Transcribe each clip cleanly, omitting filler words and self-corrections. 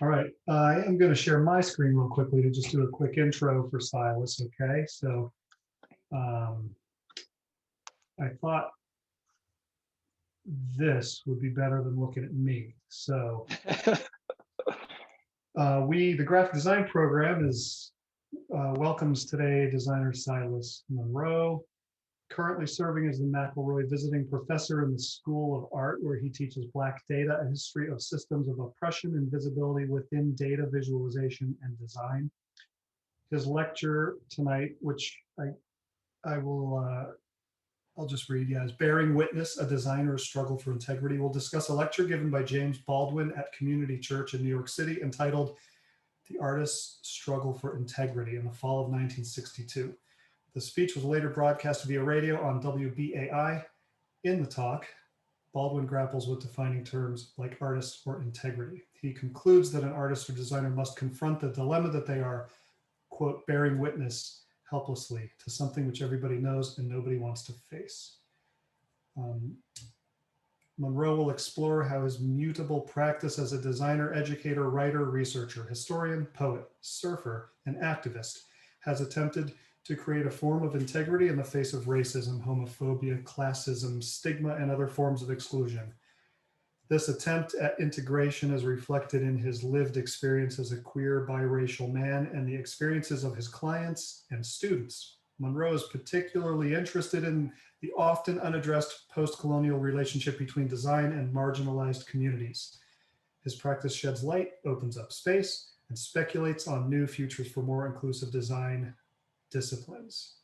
All right, I am going to share my screen real quickly to just do a quick intro for Silas, okay? So um, I thought this would be better than looking at me. So the graphic design program welcomes today designer Silas Munro, currently serving as the McElroy Visiting Professor in the School of Art, where he teaches Black data, a history of systems of oppression and visibility within data visualization and design. His lecture tonight, which I will I'll just read, yeah, is Bearing Witness, a Designer's Struggle for Integrity. We'll discuss a lecture given by James Baldwin at Community Church in New York City entitled The Artist's Struggle for Integrity in the Fall of 1962. The speech was later broadcast via radio on WBAI. In the talk, Baldwin grapples with defining terms like artist or integrity. He concludes that an artist or designer must confront the dilemma that they are, quote, bearing witness helplessly to something which everybody knows and nobody wants to face. Munro will explore how his mutable practice as a designer, educator, writer, researcher, historian, poet, surfer, and activist has attempted to create a form of integrity in the face of racism, homophobia, classism, stigma, and other forms of exclusion. This attempt at integration is reflected in his lived experience as a queer biracial man and the experiences of his clients and students. Munro is particularly interested in the often unaddressed post-colonial relationship between design and marginalized communities. His practice sheds light, opens up space, and speculates on new futures for more inclusive design disciplines.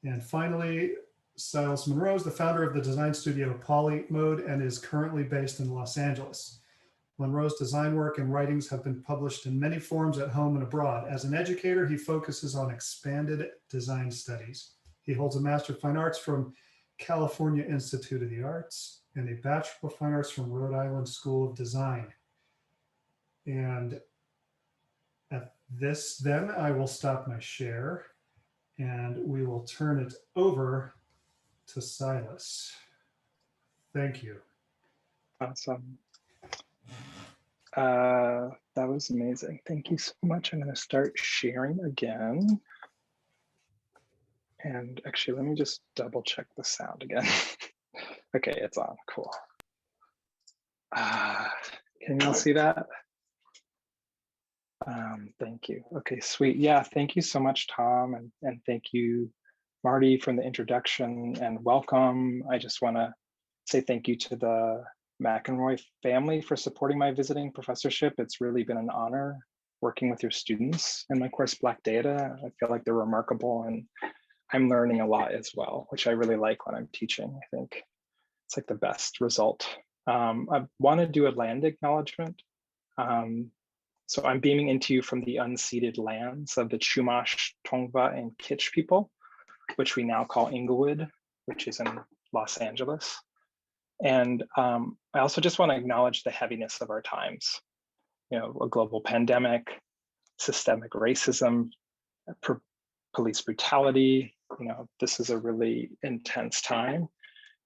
And finally, Silas Munro is the founder of the design studio Polymode and is currently based in Los Angeles. Munro's design work and writings have been published in many forms at home and abroad. As an educator, he focuses on expanded design studies. He holds a Master of Fine Arts from California Institute of the Arts and a Bachelor of Fine Arts from Rhode Island School of Design. And at this, then I will stop my share and we will turn it over to Silas. Thank you. Awesome. That was amazing. Thank you so much. I'm going to start sharing again. And actually, let me just double check the sound again. Okay, it's on. Cool. Can you all see that? Thank you. Okay, sweet. Yeah, thank you so much, Tom. And thank you, Marty, from the introduction and welcome. I just want to say thank you to the McElroy family for supporting my visiting professorship. It's really been an honor working with your students in my course, Black Data. I feel like they're remarkable and I'm learning a lot as well, which I really like when I'm teaching. I think it's like the best result. I want to do a land acknowledgement. So I'm beaming into you from the unceded lands of the Chumash, Tongva, and Kitsch people, which we now call Inglewood, which is in Los Angeles. And I also just want to acknowledge the heaviness of our times. You know, a global pandemic, systemic racism, police brutality. You know, this is a really intense time.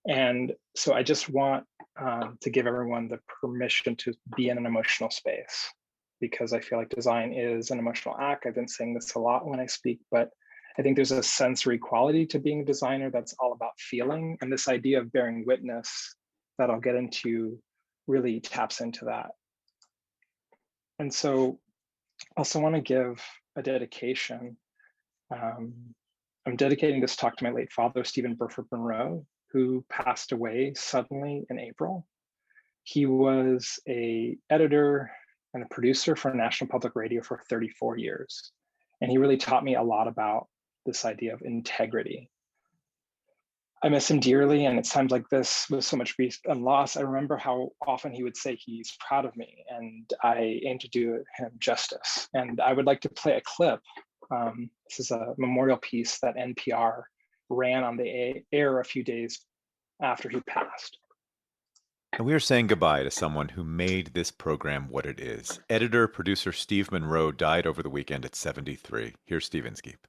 And so I just want to give everyone the permission to be in an emotional space, because I feel like design is an emotional act. I've been saying this a lot when I speak, but I think there's a sensory quality to being a designer that's all about feeling. And this idea of bearing witness that I'll get into really taps into that. And so I also want to give a dedication. I'm dedicating this talk to my late father, Stephen Burford Munro, who passed away suddenly in April. He was an editor and a producer for National Public Radio for 34 years. And he really taught me a lot about this idea of integrity. I miss him dearly, and at times like this, with so much grief and loss, I remember how often he would say he's proud of me, and I aim to do him justice. And I would like to play a clip. This is a memorial piece that NPR ran on the air a few days after he passed. And we are saying goodbye to someone who made this program what it is. Editor, producer Steve Munro died over the weekend at 73. Here's Steve Inskeep.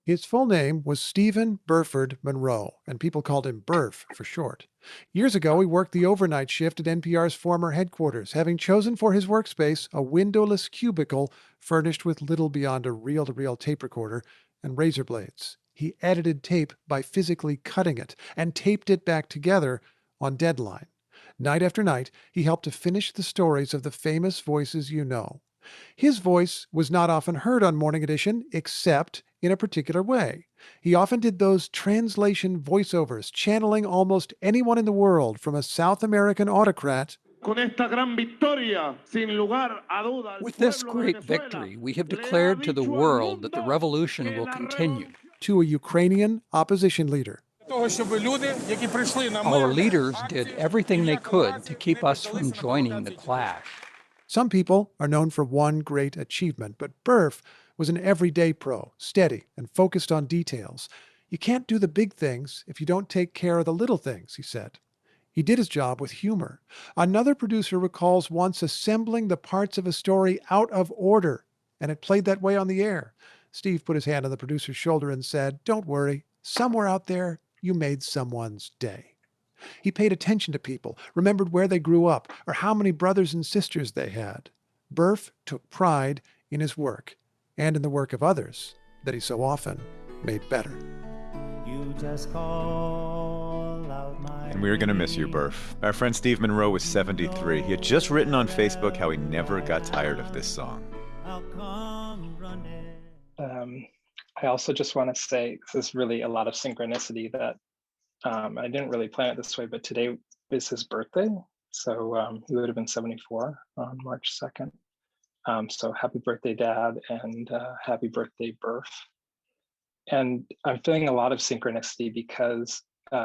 His full name was Stephen Burford Munro, and people called him Burf for short. Years ago, he worked the overnight shift at NPR's former headquarters, having chosen for his workspace a windowless cubicle furnished with little beyond a reel-to-reel tape recorder and razor blades. He edited tape by physically cutting it and taped it back together on deadline. Night after night, he helped to finish the stories of the famous voices you know. His voice was not often heard on Morning Edition, except in a particular way. He often did those translation voiceovers, channeling almost anyone in the world, from a South American autocrat With this great victory, we have declared to the world that the revolution will continue. to a Ukrainian opposition leader. Our leaders did everything they could to keep us from joining the clash. Some people are known for one great achievement, but Burf was an everyday pro, steady and focused on details. You can't do the big things if you don't take care of the little things, he said. He did his job with humor. Another producer recalls once assembling the parts of a story out of order, and it played that way on the air. Steve put his hand on the producer's shoulder and said, "Don't worry, somewhere out there, you made someone's day." He paid attention to people, remembered where they grew up, or how many brothers and sisters they had. Burf took pride in his work, and in the work of others that he so often made better. And we're going to miss you, Burf. Our friend Steve Munro was 73. He had just written on Facebook how he never got tired of this song. I also just want to say this is really a lot of synchronicity that I didn't really plan it this way, but today is his birthday. So he would have been 74 on March 2nd. So happy birthday, Dad, and happy birthday, Burf. And I'm feeling a lot of synchronicity because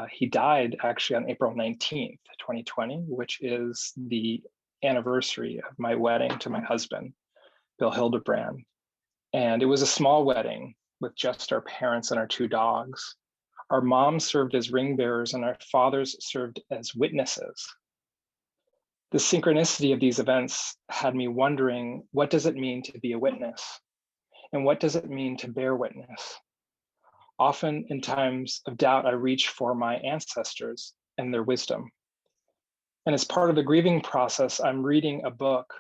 he died actually on April 19th, 2020, which is the anniversary of my wedding to my husband, Bill Hildebrand. And it was a small wedding with just our parents and our two dogs. Our moms served as ring bearers and our fathers served as witnesses. The synchronicity of these events had me wondering, what does it mean to be a witness? And what does it mean to bear witness? Often in times of doubt, I reach for my ancestors and their wisdom. And as part of the grieving process, I'm reading a book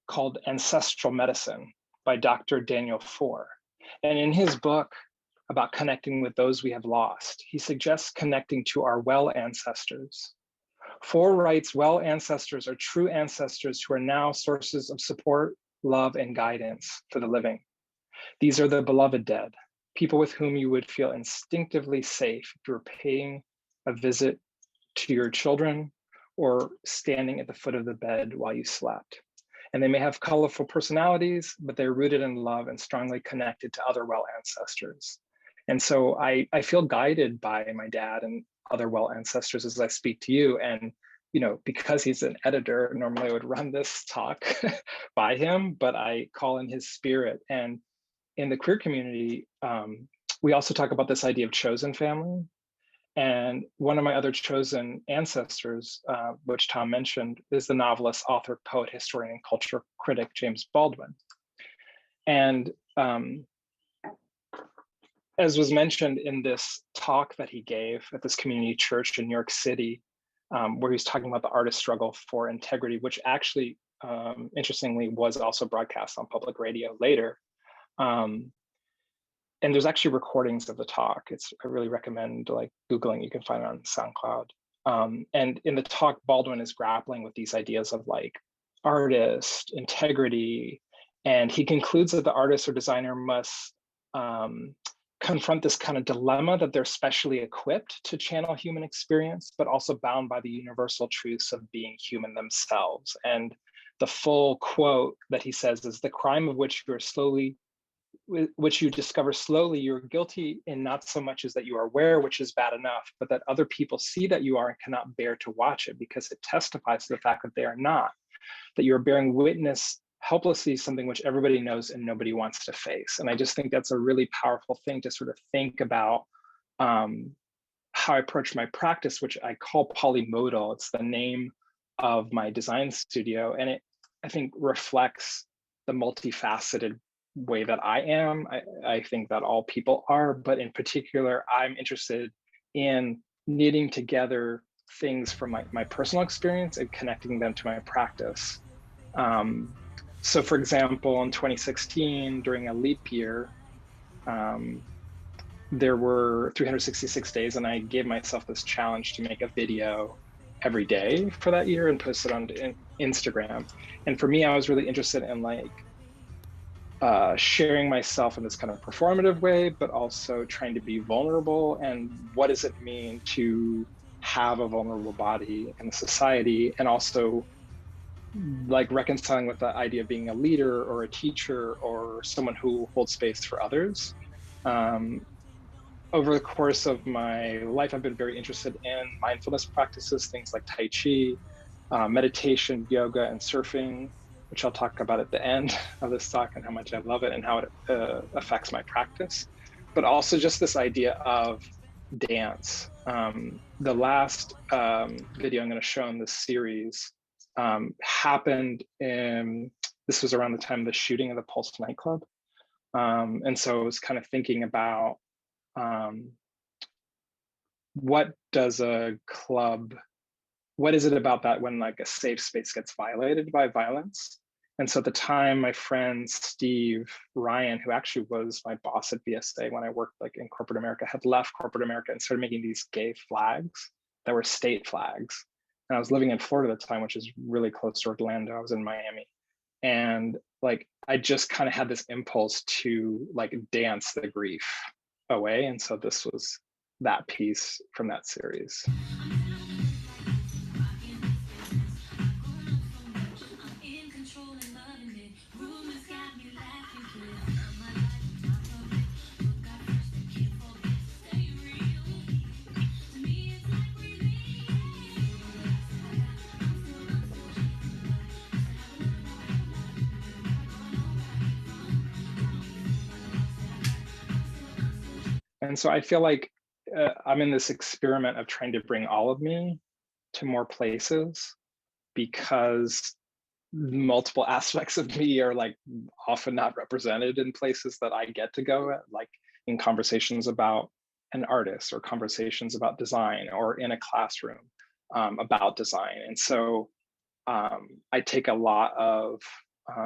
called Ancestral Medicine by Dr. Daniel Four. And in his book about connecting with those we have lost, he suggests connecting to our well ancestors. Four writes, well ancestors are true ancestors who are now sources of support, love, and guidance for the living. These are the beloved dead, people with whom you would feel instinctively safe if you were paying a visit to your children or standing at the foot of the bed while you slept. And they may have colorful personalities, but they're rooted in love and strongly connected to other well ancestors. And so I feel guided by my dad and other well ancestors as I speak to you. And, you know, because he's an editor, normally I would run this talk by him, but I call in his spirit. And in the queer community, we also talk about this idea of chosen family. And one of my other chosen ancestors, which Tom mentioned, is the novelist, author, poet, historian, and culture critic, James Baldwin. And as was mentioned in this talk that he gave at this community church in New York City, where he's talking about the artist struggle for integrity, which actually, interestingly, was also broadcast on public radio later. And there's actually recordings of the talk. I really recommend like Googling, you can find it on SoundCloud. And in the talk, Baldwin is grappling with these ideas of like artist, integrity, and he concludes that the artist or designer must confront this kind of dilemma that they're specially equipped to channel human experience, but also bound by the universal truths of being human themselves. And the full quote that he says is, the crime of which you discover slowly, you're guilty in not so much as that you are aware, which is bad enough, but that other people see that you are and cannot bear to watch it because it testifies to the fact that they are not, that you're bearing witness helplessly, something which everybody knows and nobody wants to face. And I just think that's a really powerful thing to sort of think about how I approach my practice, which I call polymodal. It's the name of my design studio. And it, I think, reflects the multifaceted way that I am. I think that all people are, but in particular, I'm interested in knitting together things from my personal experience and connecting them to my practice. So for example, in 2016, during a leap year, there were 366 days, and I gave myself this challenge to make a video every day for that year and post it on Instagram. And for me, I was really interested in like sharing myself in this kind of performative way, but also trying to be vulnerable. And what does it mean to have a vulnerable body in society? And also like reconciling with the idea of being a leader or a teacher or someone who holds space for others. Over the course of my life, I've been very interested in mindfulness practices, things like Tai Chi, meditation, yoga, and surfing, which I'll talk about at the end of this talk and how much I love it and how it affects my practice. But also just this idea of dance. The last video I'm going to show in this series happened in, this was around the time of the shooting of the Pulse nightclub. And so I was kind of thinking about what does a club, what is it about that when like a safe space gets violated by violence? And so at the time, my friend Steve Ryan, who actually was my boss at BSA when I worked like in corporate America, had left corporate America and started making these gay flags that were state flags. And I was living in Florida at the time, which is really close to Orlando. I was in Miami. And like, I just kind of had this impulse to like dance the grief away. And so this was that piece from that series. And so I feel like I'm in this experiment of trying to bring all of me to more places, because multiple aspects of me are like often not represented in places that I get to go at, like in conversations about an artist or conversations about design or in a classroom about design. And so I take a lot of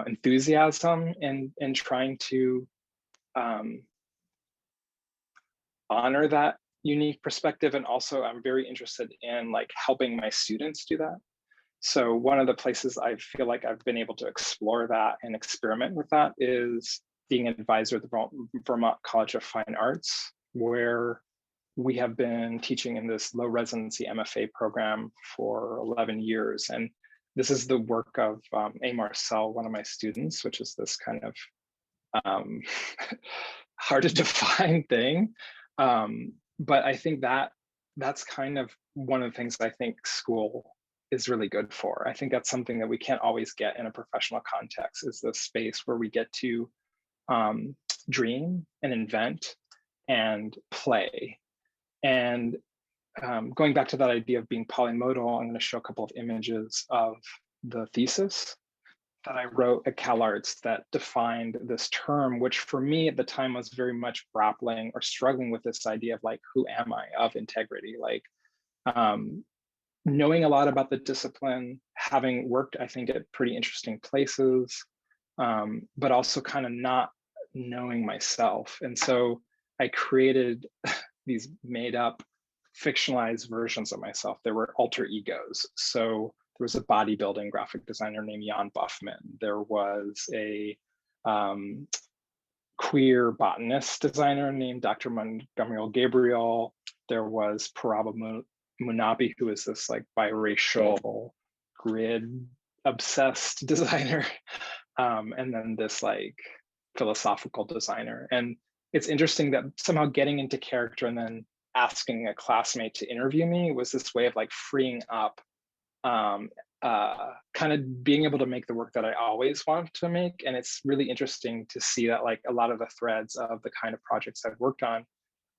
enthusiasm in trying to honor that unique perspective. And also I'm very interested in like helping my students do that. So one of the places I feel like I've been able to explore that and experiment with that is being an advisor at the Vermont College of Fine Arts, where we have been teaching in this low residency MFA program for 11 years. And this is the work of A. Marcel, one of my students, which is this kind of hard to define thing. But I think that that's kind of one of the things I think school is really good for. I think that's something that we can't always get in a professional context, is the space where we get to dream and invent and play. And going back to that idea of being polymodal, I'm going to show a couple of images of the thesis that I wrote at CalArts that defined this term, which for me at the time was very much grappling or struggling with this idea of like, who am I, of integrity? Like knowing a lot about the discipline, having worked, I think, at pretty interesting places, but also kind of not knowing myself. And so I created these made up fictionalized versions of myself. There were alter egos. So there was a bodybuilding graphic designer named Jan Buffman. There was a queer botanist designer named Dr. Montgomery Gabriel. There was Paraba Munabi, who is this like biracial grid obsessed designer. And then this like philosophical designer. And it's interesting that somehow getting into character and then asking a classmate to interview me was this way of like freeing up, kind of being able to make the work that I always want to make. And it's really interesting to see that like a lot of the threads of the kind of projects I've worked on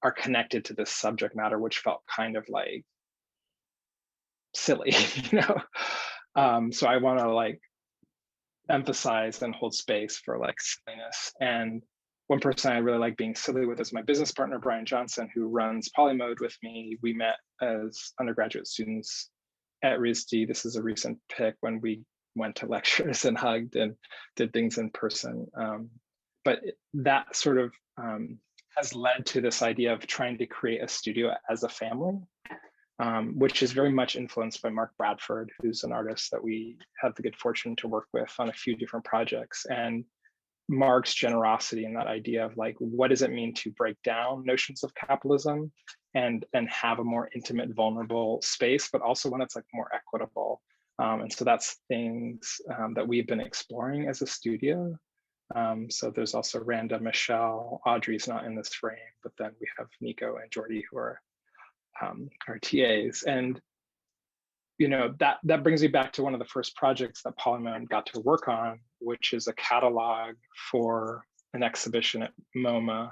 are connected to this subject matter, which felt kind of like silly, you know? So I want to like emphasize and hold space for like silliness. And one person I really like being silly with is my business partner, Brian Johnson, who runs Polymode with me. We met as undergraduate students at RISD. This is a recent pick when we went to lectures and hugged and did things in person. But that sort of has led to this idea of trying to create a studio as a family, which is very much influenced by Mark Bradford, who's an artist that we have the good fortune to work with on a few different projects. And Mark's generosity in that idea of like, what does it mean to break down notions of capitalism and have a more intimate, vulnerable space, but also one that's like more equitable. And so that's things that we've been exploring as a studio. So there's also Randa, Michelle, Audrey's not in this frame, but then we have Nico and Jordy who are our TAs. And you know, that brings me back to one of the first projects that Polymode got to work on, which is a catalog for an exhibition at MoMA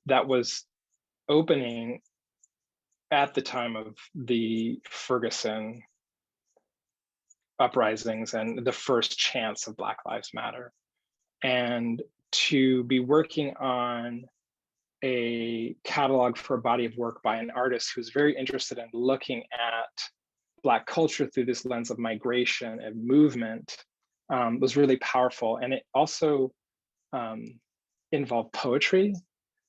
that was opening at the time of the Ferguson uprisings and the first chance of Black Lives Matter. And to be working on a catalog for a body of work by an artist who's very interested in looking at Black culture through this lens of migration and movement was really powerful. And it also involved poetry.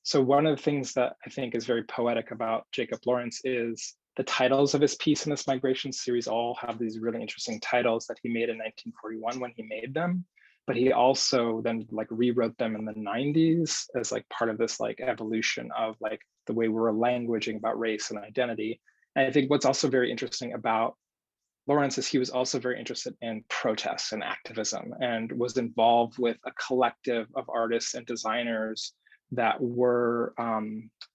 So one of the things that I think is very poetic about Jacob Lawrence is the titles of his piece in this migration series all have these really interesting titles that he made in 1941 when he made them. But he also then like rewrote them in the 90s as like part of this like evolution of like the way we were languaging about race and identity. And I think what's also very interesting about Lawrence is he was also very interested in protests and activism and was involved with a collective of artists and designers that were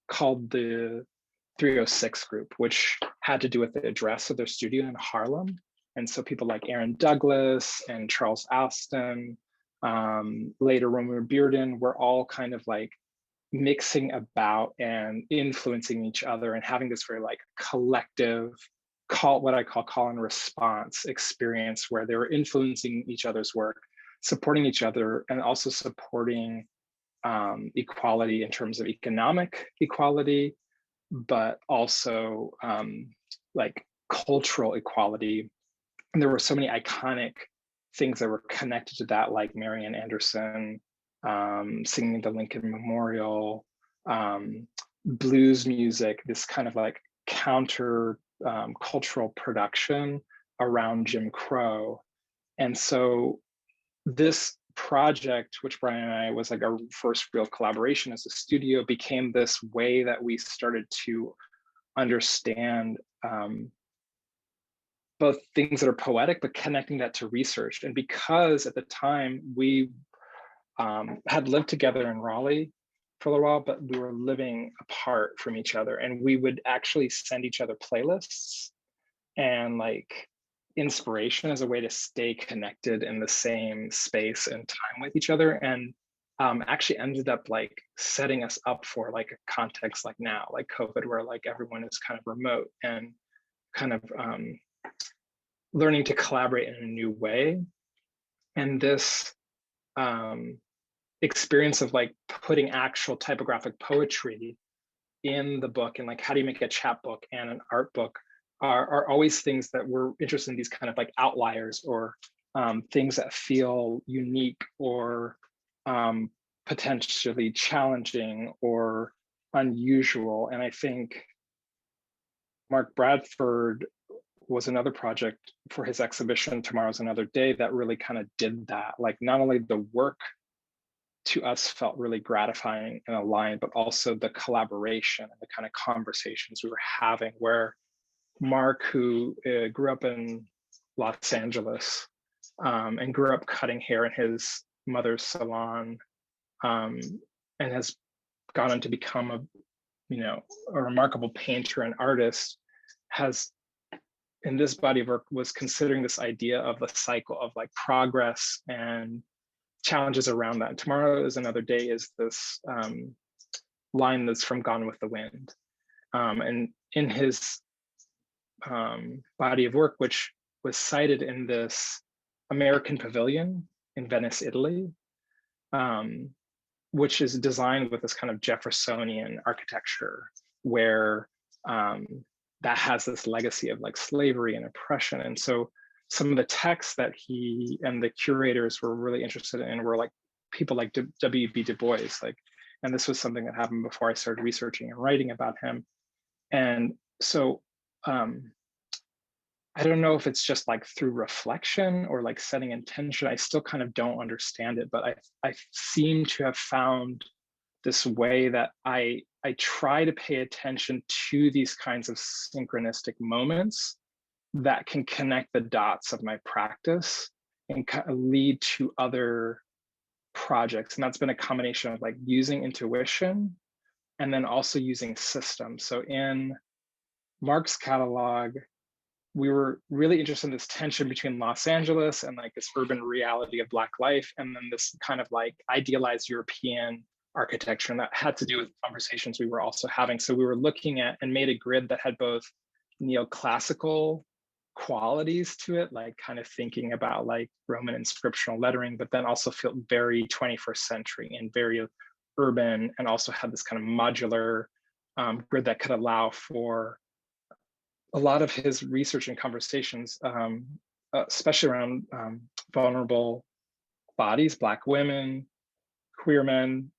called the 306 group, which had to do with the address of their studio in Harlem. And so people like Aaron Douglas and Charles Aston, later Romer Bearden, were all kind of like mixing about and influencing each other and having this very like collective what I call call and response experience where they were influencing each other's work, supporting each other, and also supporting equality in terms of economic equality, but also like cultural equality. And there were so many iconic things that were connected to that, like Marian Anderson singing the Lincoln Memorial, blues music, this kind of like counter cultural production around Jim Crow. And so this project, which Brian and I was like our first real collaboration as a studio, became this way that we started to understand both things that are poetic, but connecting that to research. And because at the time we had lived together in Raleigh for a little while, but we were living apart from each other, and we would actually send each other playlists and like inspiration as a way to stay connected in the same space and time with each other, and actually ended up like setting us up for like a context like now, like COVID, where like everyone is kind of remote and kind of learning to collaborate in a new way. And this experience of like putting actual typographic poetry in the book, and like how do you make a chapbook and an art book are always things that we're interested in, these kind of like outliers or things that feel unique or potentially challenging or unusual. And I think Mark Bradford was another project for his exhibition Tomorrow's Another Day that really kind of did that. Like not only the work to us felt really gratifying and aligned, but also the collaboration and the kind of conversations we were having, where Mark, who grew up in Los Angeles and grew up cutting hair in his mother's salon, and has gone on to become a remarkable painter and artist, has in this body of work was considering this idea of the cycle of like progress and challenges around that. Tomorrow is Another Day is this line that's from Gone with the Wind. And in his body of work, which was cited in this American Pavilion in Venice, Italy, which is designed with this kind of Jeffersonian architecture, where that has this legacy of like slavery and oppression. And so some of the texts that he and the curators were really interested in were like people like W.B. Du Bois, like, and this was something that happened before I started researching and writing about him. And so I don't know if it's just like through reflection or like setting intention. I still kind of don't understand it, but I seem to have found this way that I try to pay attention to these kinds of synchronistic moments that can connect the dots of my practice and kind of lead to other projects. And that's been a combination of like using intuition and then also using systems. So in Mark's catalog, we were really interested in this tension between Los Angeles and like this urban reality of Black life, and then this kind of like idealized European architecture, and that had to do with conversations we were also having. So we were looking at and made a grid that had both neoclassical qualities to it, like kind of thinking about like Roman inscriptional lettering, but then also felt very 21st century and very urban, and also had this kind of modular grid that could allow for a lot of his research and conversations, especially around vulnerable bodies, Black women, queer men,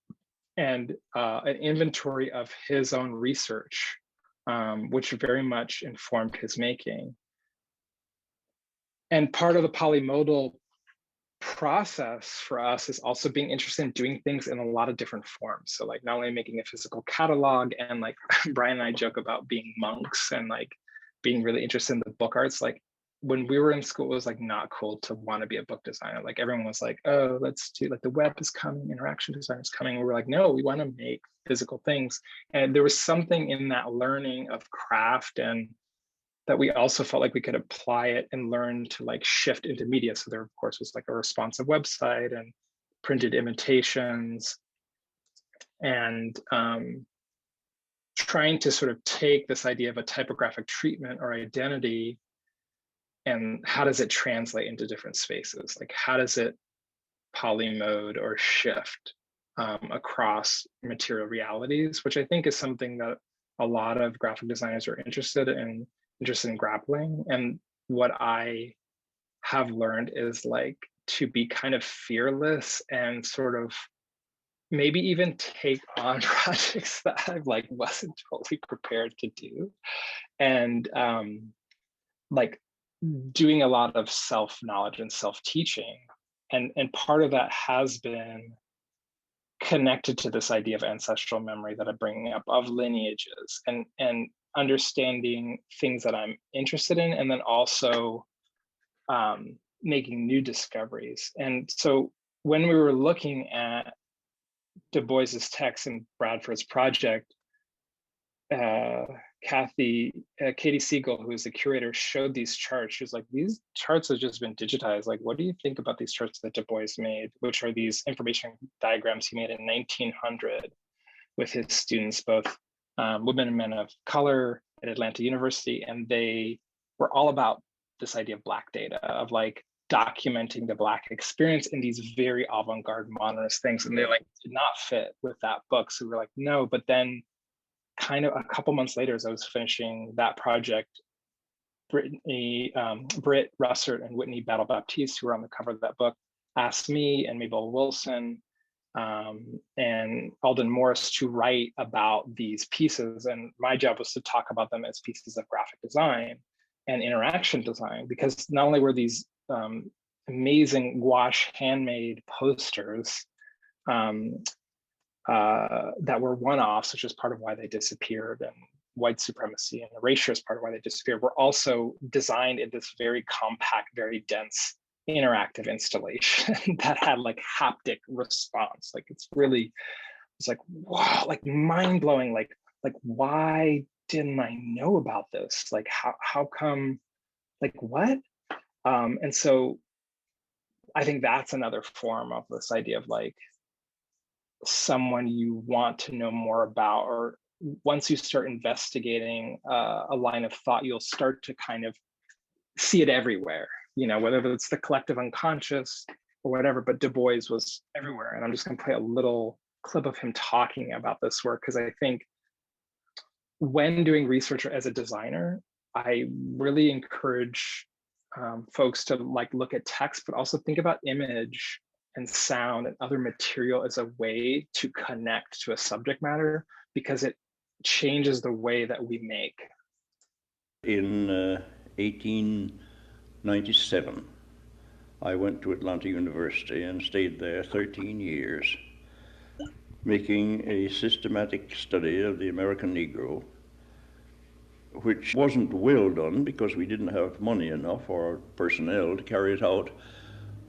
and an inventory of his own research, which very much informed his making. And part of the polymodal process for us is also being interested in doing things in a lot of different forms. So like not only making a physical catalog, and like Brian and I joke about being monks and like being really interested in the book arts. Like when we were in school, it was like not cool to want to be a book designer. Like everyone was like, oh, let's do like the web is coming, interaction design is coming. And we were like, no, we want to make physical things. And there was something in that learning of craft, and that we also felt like we could apply it and learn to like shift into media. So there of course was like a responsive website and printed imitations, and trying to sort of take this idea of a typographic treatment or identity, and how does it translate into different spaces? Like how does it polymode or shift across material realities, which I think is something that a lot of graphic designers are interested in grappling. And what I have learned is like to be kind of fearless and sort of maybe even take on projects that I like wasn't totally prepared to do, and like doing a lot of self-knowledge and self-teaching, and part of that has been connected to this idea of ancestral memory that I'm bringing up, of lineages, and understanding things that I'm interested in, and then also making new discoveries. And so when we were looking at Du Bois's text and Bradford's project, Katie Siegel, who is the curator, showed these charts. She was like, these charts have just been digitized. Like, what do you think about these charts that Du Bois made, which are these information diagrams he made in 1900 with his students, both women and men of color at Atlanta University. And they were all about this idea of Black data, of like documenting the Black experience in these very avant-garde modernist things. And they like did not fit with that book. So we were like, no, but then kind of a couple months later, as I was finishing that project, Britt Russert and Whitney Battle Baptiste, who were on the cover of that book, asked me and Mabel Wilson and Alden Morris to write about these pieces. And my job was to talk about them as pieces of graphic design and interaction design, because not only were these amazing gouache handmade posters that were one-offs, which is part of why they disappeared, and white supremacy and erasure is part of why they disappeared, were also designed in this very compact, very dense interactive installation that had like haptic response. Like it's like, wow, like mind-blowing, like why didn't I know about this? Like how come, like what? And so I think that's another form of this idea of like someone you want to know more about, or once you start investigating a line of thought, you'll start to kind of see it everywhere, you know, whether it's the collective unconscious or whatever, but Du Bois was everywhere. And I'm just going to play a little clip of him talking about this work, because I think when doing research as a designer, I really encourage folks to like look at text, but also think about image and sound and other material as a way to connect to a subject matter, because it changes the way that we make. In 1897, I went to Atlanta University and stayed there 13 years, making a systematic study of the American Negro, which wasn't well done because we didn't have money enough or personnel to carry it out.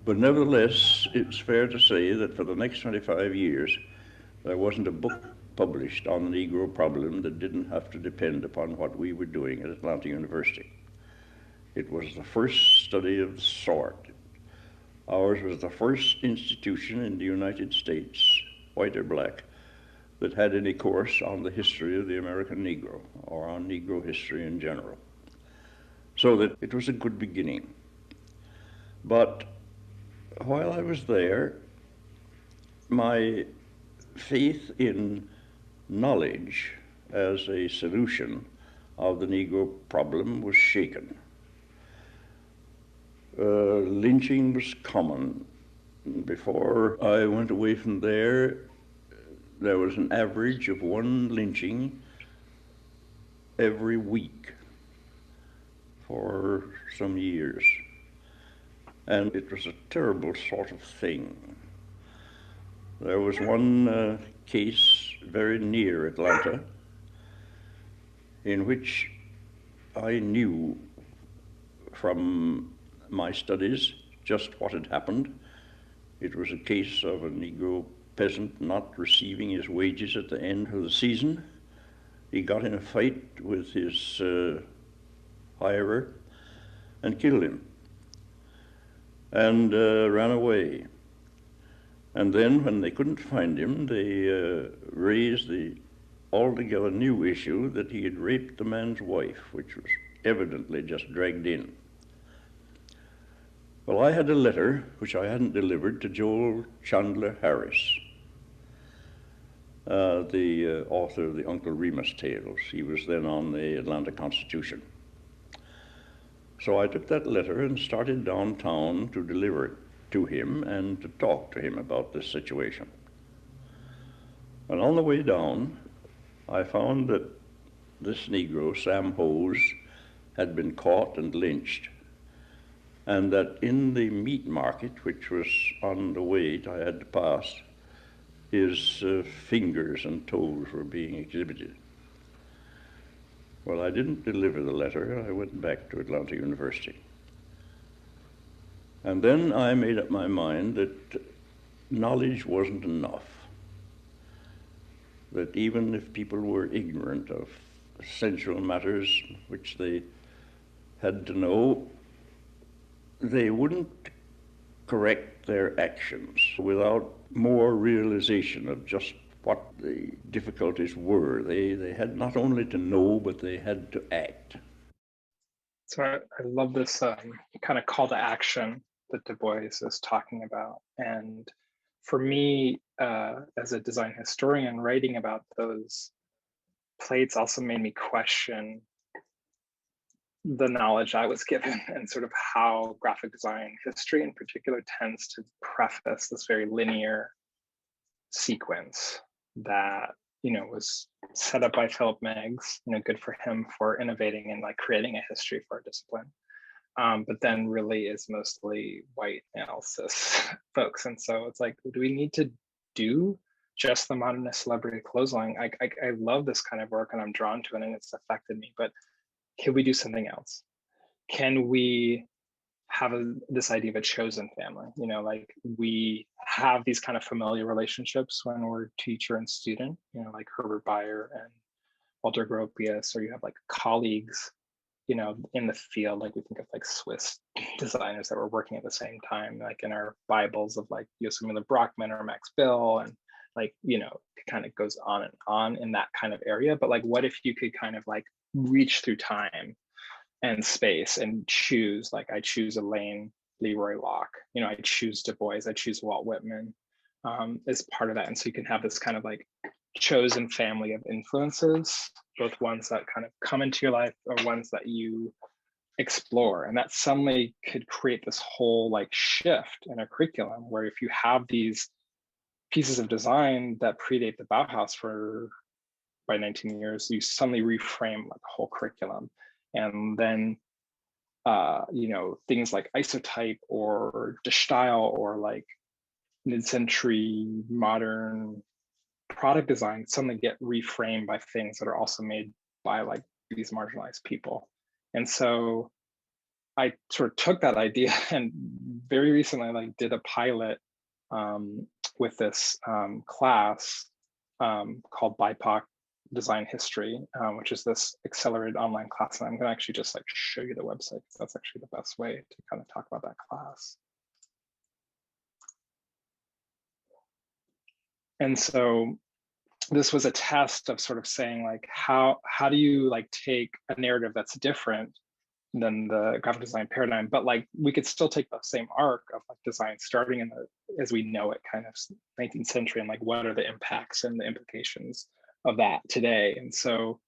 But nevertheless, it's fair to say that for the next 25 years, there wasn't a book published on the Negro problem that didn't have to depend upon what we were doing at Atlanta University. It was the first study of the sort. Ours was the first institution in the United States, white or black, that had any course on the history of the American Negro or on Negro history in general. So that it was a good beginning. But while I was there, my faith in knowledge as a solution of the Negro problem was shaken. Lynching was common. Before I went away from there was an average of 1 lynching every week for some years. And it was a terrible sort of thing. There was one case very near Atlanta in which I knew from my studies just what had happened. It was a case of a Negro peasant not receiving his wages at the end of the season. He got in a fight with his hirer and killed him and ran away. And then when they couldn't find him, they raised the altogether new issue that he had raped the man's wife, which was evidently just dragged in. Well, I had a letter which I hadn't delivered to Joel Chandler Harris, the author of the Uncle Remus tales. He was then on the Atlanta Constitution. So I took that letter and started downtown to deliver it to him and to talk to him about this situation. And on the way down, I found that this Negro, Sam Hose, had been caught and lynched, and that in the meat market, which was on the way I had to pass, his fingers and toes were being exhibited. Well, I didn't deliver the letter. I went back to Atlanta University. And then I made up my mind that knowledge wasn't enough, that even if people were ignorant of essential matters which they had to know, they wouldn't correct their actions without more realization of just what the difficulties were. They had not only to know, but they had to act. So I love this kind of call to action that Du Bois is talking about. And for me, as a design historian, writing about those plates also made me question the knowledge I was given and sort of how graphic design history in particular tends to preface this very linear sequence that, you know, was set up by Philip Meggs, you know, good for him for innovating and like creating a history for a discipline. But then really is mostly white male cis folks. And so it's like, do we need to do just the modernist celebrity clothesline? I love this kind of work and I'm drawn to it and it's affected me, but can we do something else? Can we have this idea of a chosen family? You know, like we have these kind of familiar relationships when we're teacher and student, you know, like Herbert Bayer and Walter Gropius, or you have like colleagues, you know, in the field, like we think of like Swiss designers that were working at the same time, like in our Bibles of like Yosemite Brockman or Max Bill, and like, you know, it kind of goes on and on in that kind of area. But like, what if you could kind of like reach through time and space and choose, like I choose a lane Leroy Locke. You know, I choose Du Bois, I choose Walt Whitman as part of that. And so you can have this kind of like chosen family of influences, both ones that kind of come into your life or ones that you explore. And that suddenly could create this whole like shift in a curriculum where if you have these pieces of design that predate the Bauhaus by 19 years, you suddenly reframe like a whole curriculum. And then you know, things like isotype or de style or like mid-century modern product design suddenly get reframed by things that are also made by like these marginalized people. And so I sort of took that idea and very recently like did a pilot with this class called BIPOC Design History, which is this accelerated online class. And I'm gonna actually just like show you the website, because that's actually the best way to kind of talk about that class. And so this was a test of sort of saying like, how do you like take a narrative that's different than the graphic design paradigm, but like we could still take the same arc of like design starting in the, as we know it, kind of 19th century, and like what are the impacts and the implications of that today. And so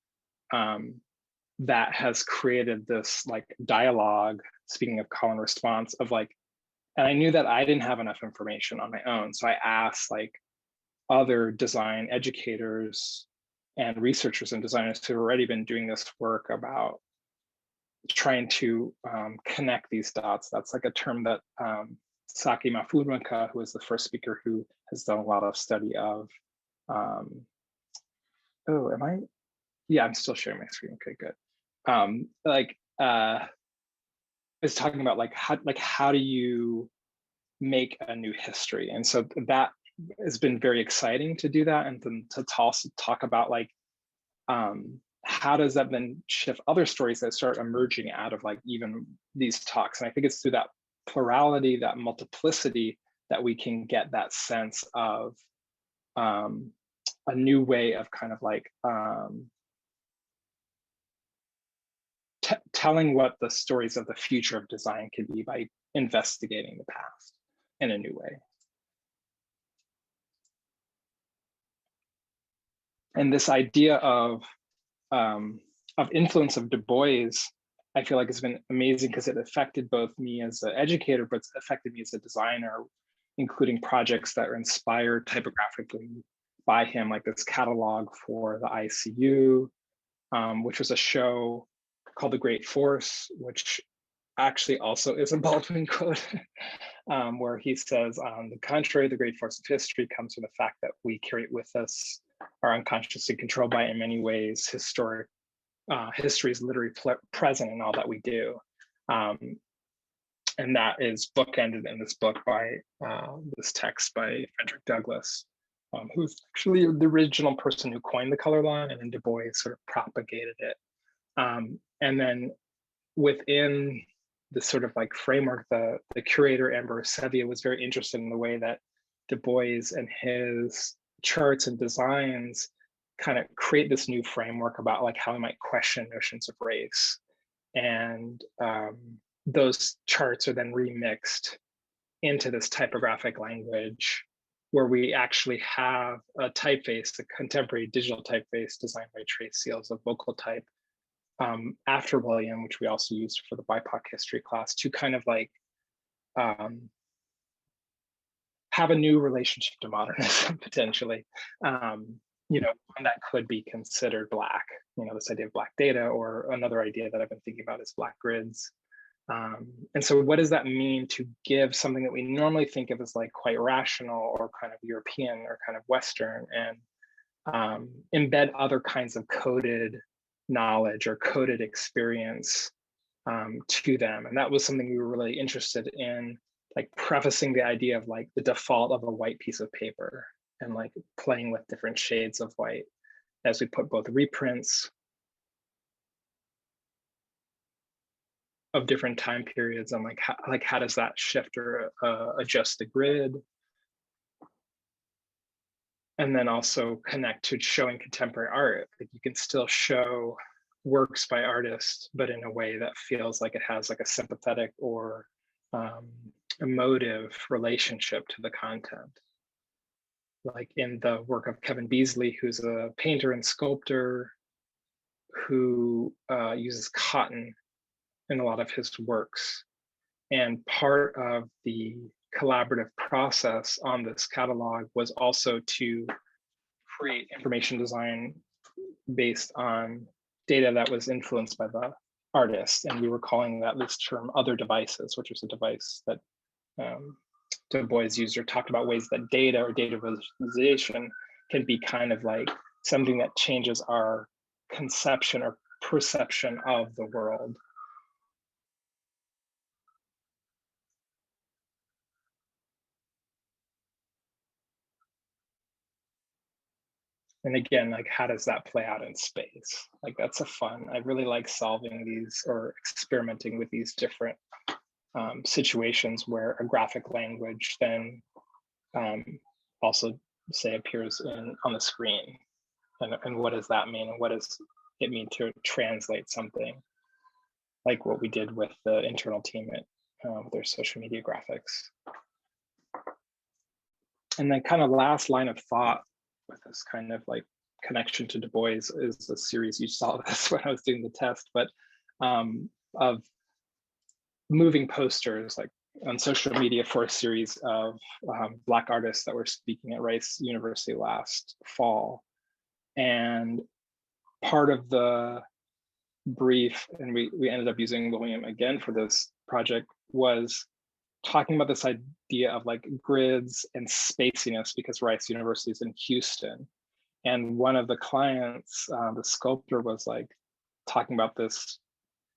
that has created this like dialogue, speaking of call and response, of like, and I knew that I didn't have enough information on my own. So I asked like other design educators and researchers and designers who have already been doing this work about trying to connect these dots. That's like a term that Saki Mafurunka, who is the first speaker who has done a lot of study of, oh, am I? Yeah, I'm still sharing my screen. Okay, good. Is talking about like how do you make a new history? And so that has been very exciting to do that, and then to also talk about like how does that then shift other stories that start emerging out of like even these talks. And I think it's through that plurality, that multiplicity, that we can get that sense of a new way of kind of like telling what the stories of the future of design can be by investigating the past in a new way. And this idea of influence of Du Bois, I feel like has been amazing because it affected both me as an educator, but it's affected me as a designer, including projects that are inspired typographically by him, like this catalog for the ICU, which was a show called The Great Force, which actually also is a Baldwin quote, where he says, on the contrary, the great force of history comes from the fact that we carry it with us, are unconsciously controlled by it in many ways. History is literally present in all that we do. And that is bookended in this book by this text by Frederick Douglass, who's actually the original person who coined the color line, and then Du Bois sort of propagated it. And then within the sort of like framework, the curator, Amber Sevilla, was very interested in the way that Du Bois and his charts and designs kind of create this new framework about like how we might question notions of race. And those charts are then remixed into this typographic language where we actually have a typeface, a contemporary digital typeface designed by Trace Seals of vocal type, after William, which we also used for the BIPOC history class, to kind of like have a new relationship to modernism, potentially. You know, one that could be considered Black, you know, this idea of Black data, or another idea that I've been thinking about is Black grids. And so what does that mean to give something that we normally think of as like quite rational or kind of European or kind of Western, and embed other kinds of coded knowledge or coded experience to them? And that was something we were really interested in, like prefacing the idea of like the default of a white piece of paper, and like playing with different shades of white as we put both reprints of different time periods, and like how does that shift or adjust the grid, and then also connect to showing contemporary art. Like you can still show works by artists, but in a way that feels like it has like a sympathetic or emotive relationship to the content. Like in the work of Kevin Beasley, who's a painter and sculptor who uses cotton in a lot of his works. And part of the collaborative process on this catalog was also to create information design based on data that was influenced by the artist. And we were calling that this term other devices, which was a device that Du Bois used or talked about ways that data or data visualization can be kind of like something that changes our conception or perception of the world. And again, like, how does that play out in space? Like, that's a fun, I really like solving these or experimenting with these different situations where a graphic language then also say appears on the screen. And what does that mean? And what does it mean to translate something like what we did with the internal team at their social media graphics? And then kind of last line of thought with this kind of like connection to Du Bois is a series, you saw this when I was doing the test, but of moving posters like on social media for a series of Black artists that were speaking at Rice University last fall. And part of the brief, and we ended up using William again for this project, was talking about this idea of like grids and spaciness, because Rice University is in Houston. And one of the clients, the sculptor, was like talking about this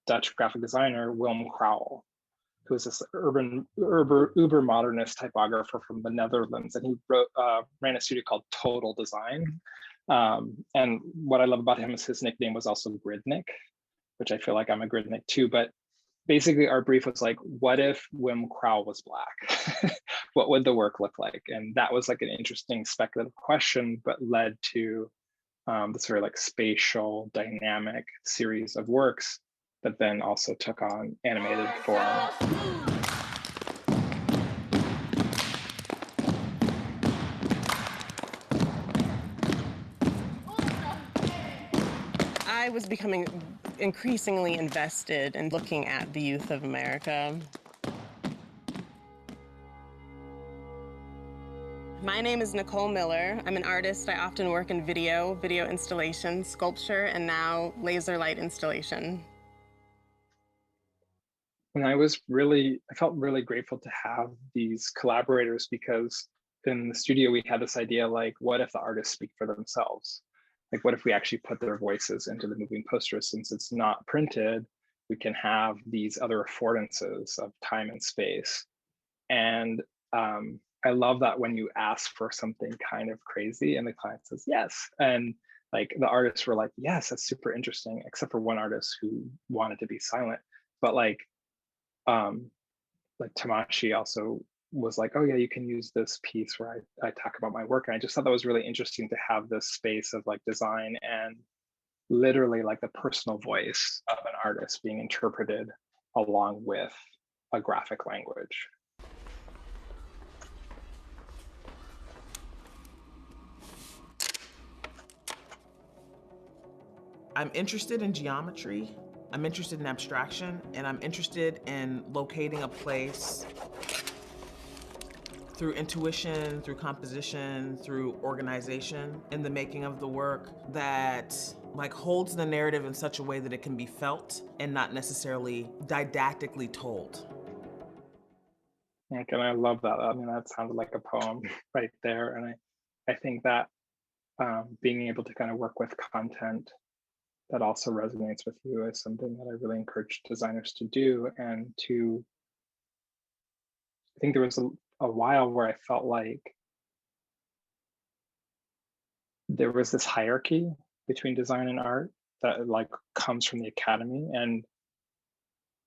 Dutch graphic designer, Willem Crowell, who is this uber modernist typographer from the Netherlands. And he ran a studio called Total Design. And what I love about him is his nickname was also Gridnik, which I feel like I'm a Gridnik too. But basically our brief was like, what if Wim Crowell was Black? What would the work look like? And that was like an interesting speculative question, but led to this very like spatial dynamic series of works that then also took on animated form. I was becoming increasingly invested in looking at the youth of America. My name is Nicole Miller. I'm an artist. I often work in video installation, sculpture, and now laser light installation. And I felt really grateful to have these collaborators, because in the studio we had this idea like, what if the artists speak for themselves? Like, what if we actually put their voices into the moving posters? Since it's not printed, we can have these other affordances of time and space. And I love that when you ask for something kind of crazy and the client says yes. And like the artists were like, yes, that's super interesting, except for one artist who wanted to be silent. But like Tamashi also was like, oh yeah, you can use this piece where I talk about my work. And I just thought that was really interesting to have this space of like design and literally like the personal voice of an artist being interpreted along with a graphic language. I'm interested in geometry, I'm interested in abstraction, and I'm interested in locating a place through intuition, through composition, through organization in the making of the work that like holds the narrative in such a way that it can be felt and not necessarily didactically told. And I love that. I mean, that sounded like a poem right there. And I think that being able to kind of work with content that also resonates with you is something that I really encourage designers to do. And I think there was a while where I felt like there was this hierarchy between design and art that like comes from the academy. And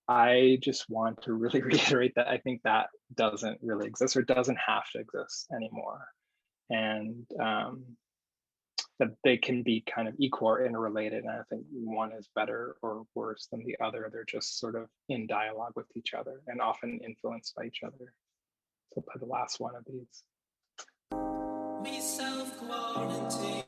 I just want to really reiterate that I think that doesn't really exist, or doesn't have to exist anymore. And that they can be kind of equal or interrelated. And I think one is better or worse than the other. They're just sort of in dialogue with each other and often influenced by each other. So I'll play the last one of these. We self-quarantine.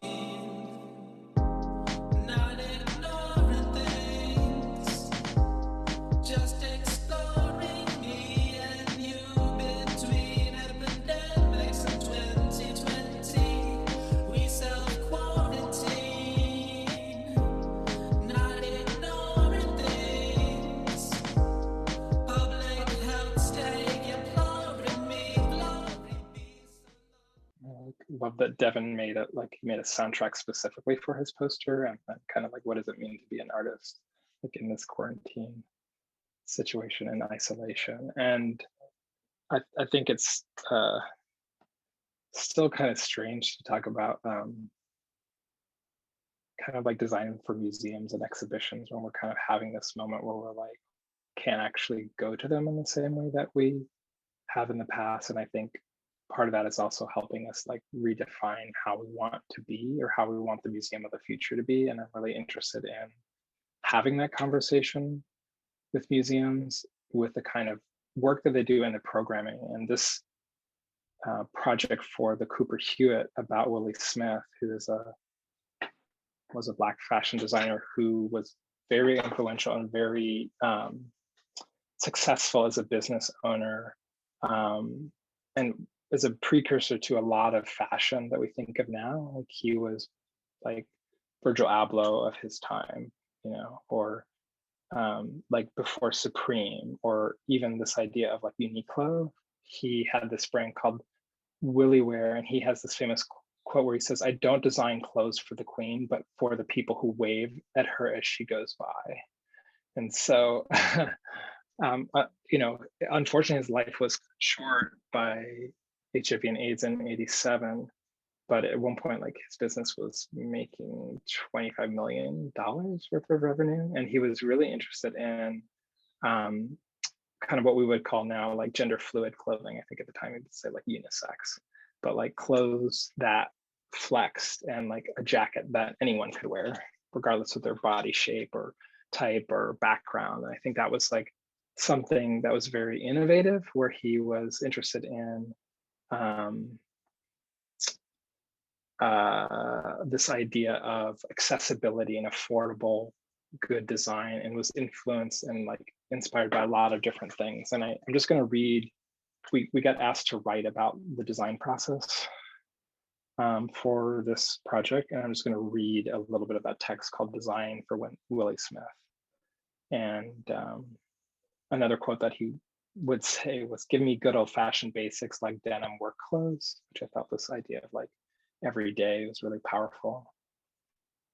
Love that Devin made it, like he made a soundtrack specifically for his poster, and then kind of like, what does it mean to be an artist, like in this quarantine situation and isolation? And I think it's still kind of strange to talk about kind of like design for museums and exhibitions when we're kind of having this moment where we're like, can't actually go to them in the same way that we have in the past. And I think part of that is also helping us like redefine how we want to be, or how we want the museum of the future to be. And I'm really interested in having that conversation with museums, with the kind of work that they do in the programming. And this project for the Cooper Hewitt about Willie Smith, who is was a Black fashion designer who was very influential and very successful as a business owner, and is a precursor to a lot of fashion that we think of now. Like he was like Virgil Abloh of his time, you know, or like before Supreme, or even this idea of like Uniqlo. He had this brand called Willie Wear, and he has this famous quote where he says, "I don't design clothes for the queen, but for the people who wave at her as she goes by." And so, you know, unfortunately, his life was short by HIV and AIDS in '87, but at one point, like his business was making $25 million worth of revenue, and he was really interested in kind of what we would call now like gender fluid clothing. I think at the time he would say like unisex, but like clothes that flexed, and like a jacket that anyone could wear, regardless of their body shape or type or background. And I think that was like something that was very innovative, where he was interested in this idea of accessibility and affordable good design, and was influenced and like inspired by a lot of different things. And I'm just going to read, we got asked to write about the design process for this project, and I'm just going to read a little bit of that text called Design for Willie Smith. And another quote that he would say was, "Give me good old-fashioned basics like denim work clothes," which I thought this idea of like every day was really powerful.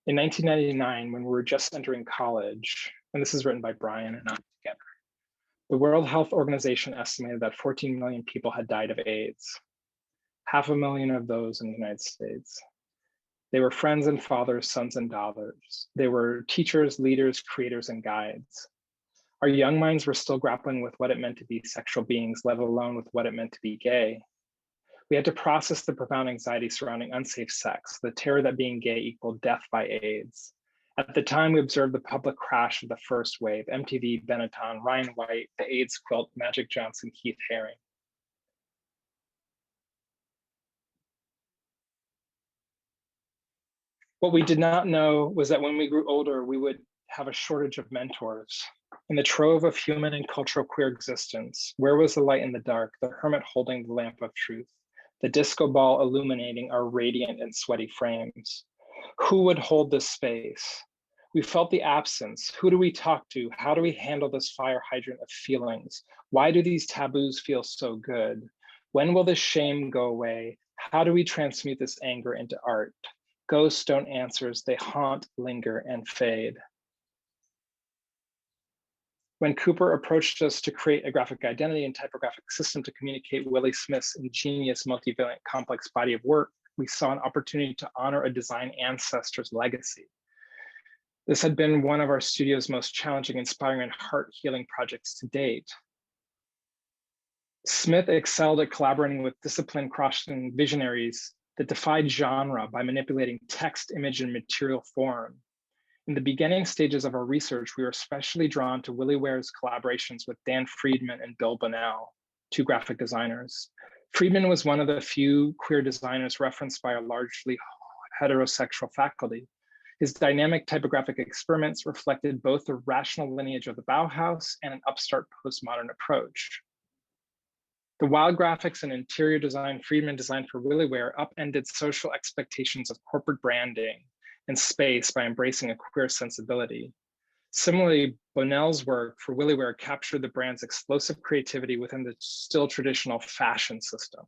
In 1999, when we were just entering college, and this is written by Brian and I together, the World Health Organization estimated that 14 million people had died of AIDS, 500,000 of those in the United States. They were friends and fathers, sons and daughters. They were teachers, leaders, creators, and guides. Our young minds were still grappling with what it meant to be sexual beings, let alone with what it meant to be gay. We had to process the profound anxiety surrounding unsafe sex, the terror that being gay equaled death by AIDS. At the time, we observed the public crash of the first wave: MTV, Benetton, Ryan White, the AIDS quilt, Magic Johnson, Keith Haring. What we did not know was that when we grew older, we would have a shortage of mentors. In the trove of human and cultural queer existence, where was the light in the dark, the hermit holding the lamp of truth, the disco ball illuminating our radiant and sweaty frames? Who would hold this space? We felt the absence. Who do we talk to? How do we handle this fire hydrant of feelings? Why do these taboos feel so good? When will this shame go away? How do we transmute this anger into art? Ghosts don't answers, they haunt, linger, and fade. When Cooper approached us to create a graphic identity and typographic system to communicate Willie Smith's ingenious, multivalent, complex body of work, we saw an opportunity to honor a design ancestor's legacy. This had been one of our studio's most challenging, inspiring, and heart-healing projects to date. Smith excelled at collaborating with discipline-crossing visionaries that defied genre by manipulating text, image, and material form. In the beginning stages of our research, we were especially drawn to Willie Ware's collaborations with Dan Friedman and Bill Bonnell, two graphic designers. Friedman was one of the few queer designers referenced by a largely heterosexual faculty. His dynamic typographic experiments reflected both the rational lineage of the Bauhaus and an upstart postmodern approach. The wild graphics and interior design Friedman designed for Willie Ware upended social expectations of corporate branding and space by embracing a queer sensibility. Similarly, Bonnell's work for Willie Ware captured the brand's explosive creativity within the still traditional fashion system.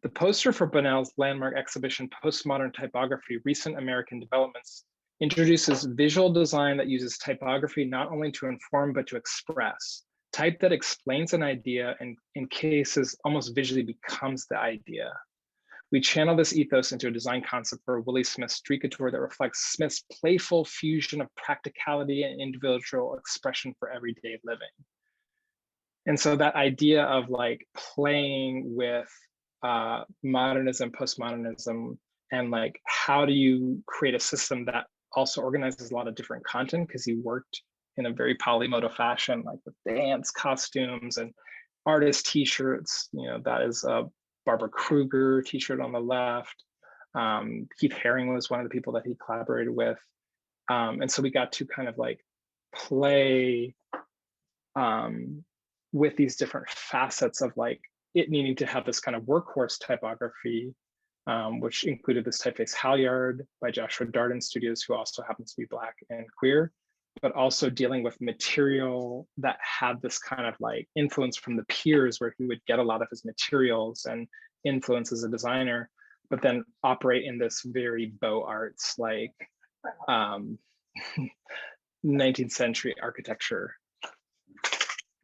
The poster for Bonnell's landmark exhibition, Postmodern Typography, Recent American Developments, introduces visual design that uses typography not only to inform, but to express. Type that explains an idea and in cases almost visually becomes the idea. We channel this ethos into a design concept for Willie Smith's street couture that reflects Smith's playful fusion of practicality and individual expression for everyday living. And so that idea of like playing with modernism, postmodernism, and like how do you create a system that also organizes a lot of different content, because he worked in a very polymodal fashion, like with dance costumes and artist t-shirts. You know, that is a Barbara Kruger t-shirt on the left. Keith Haring was one of the people that he collaborated with. And so we got to kind of like play with these different facets of like it needing to have this kind of workhorse typography, which included this typeface Halyard by Joshua Darden Studios, who also happens to be Black and queer, but also dealing with material that had this kind of like influence from the peers, where he would get a lot of his materials and influence as a designer, but then operate in this very beaux arts, like 19th century architecture.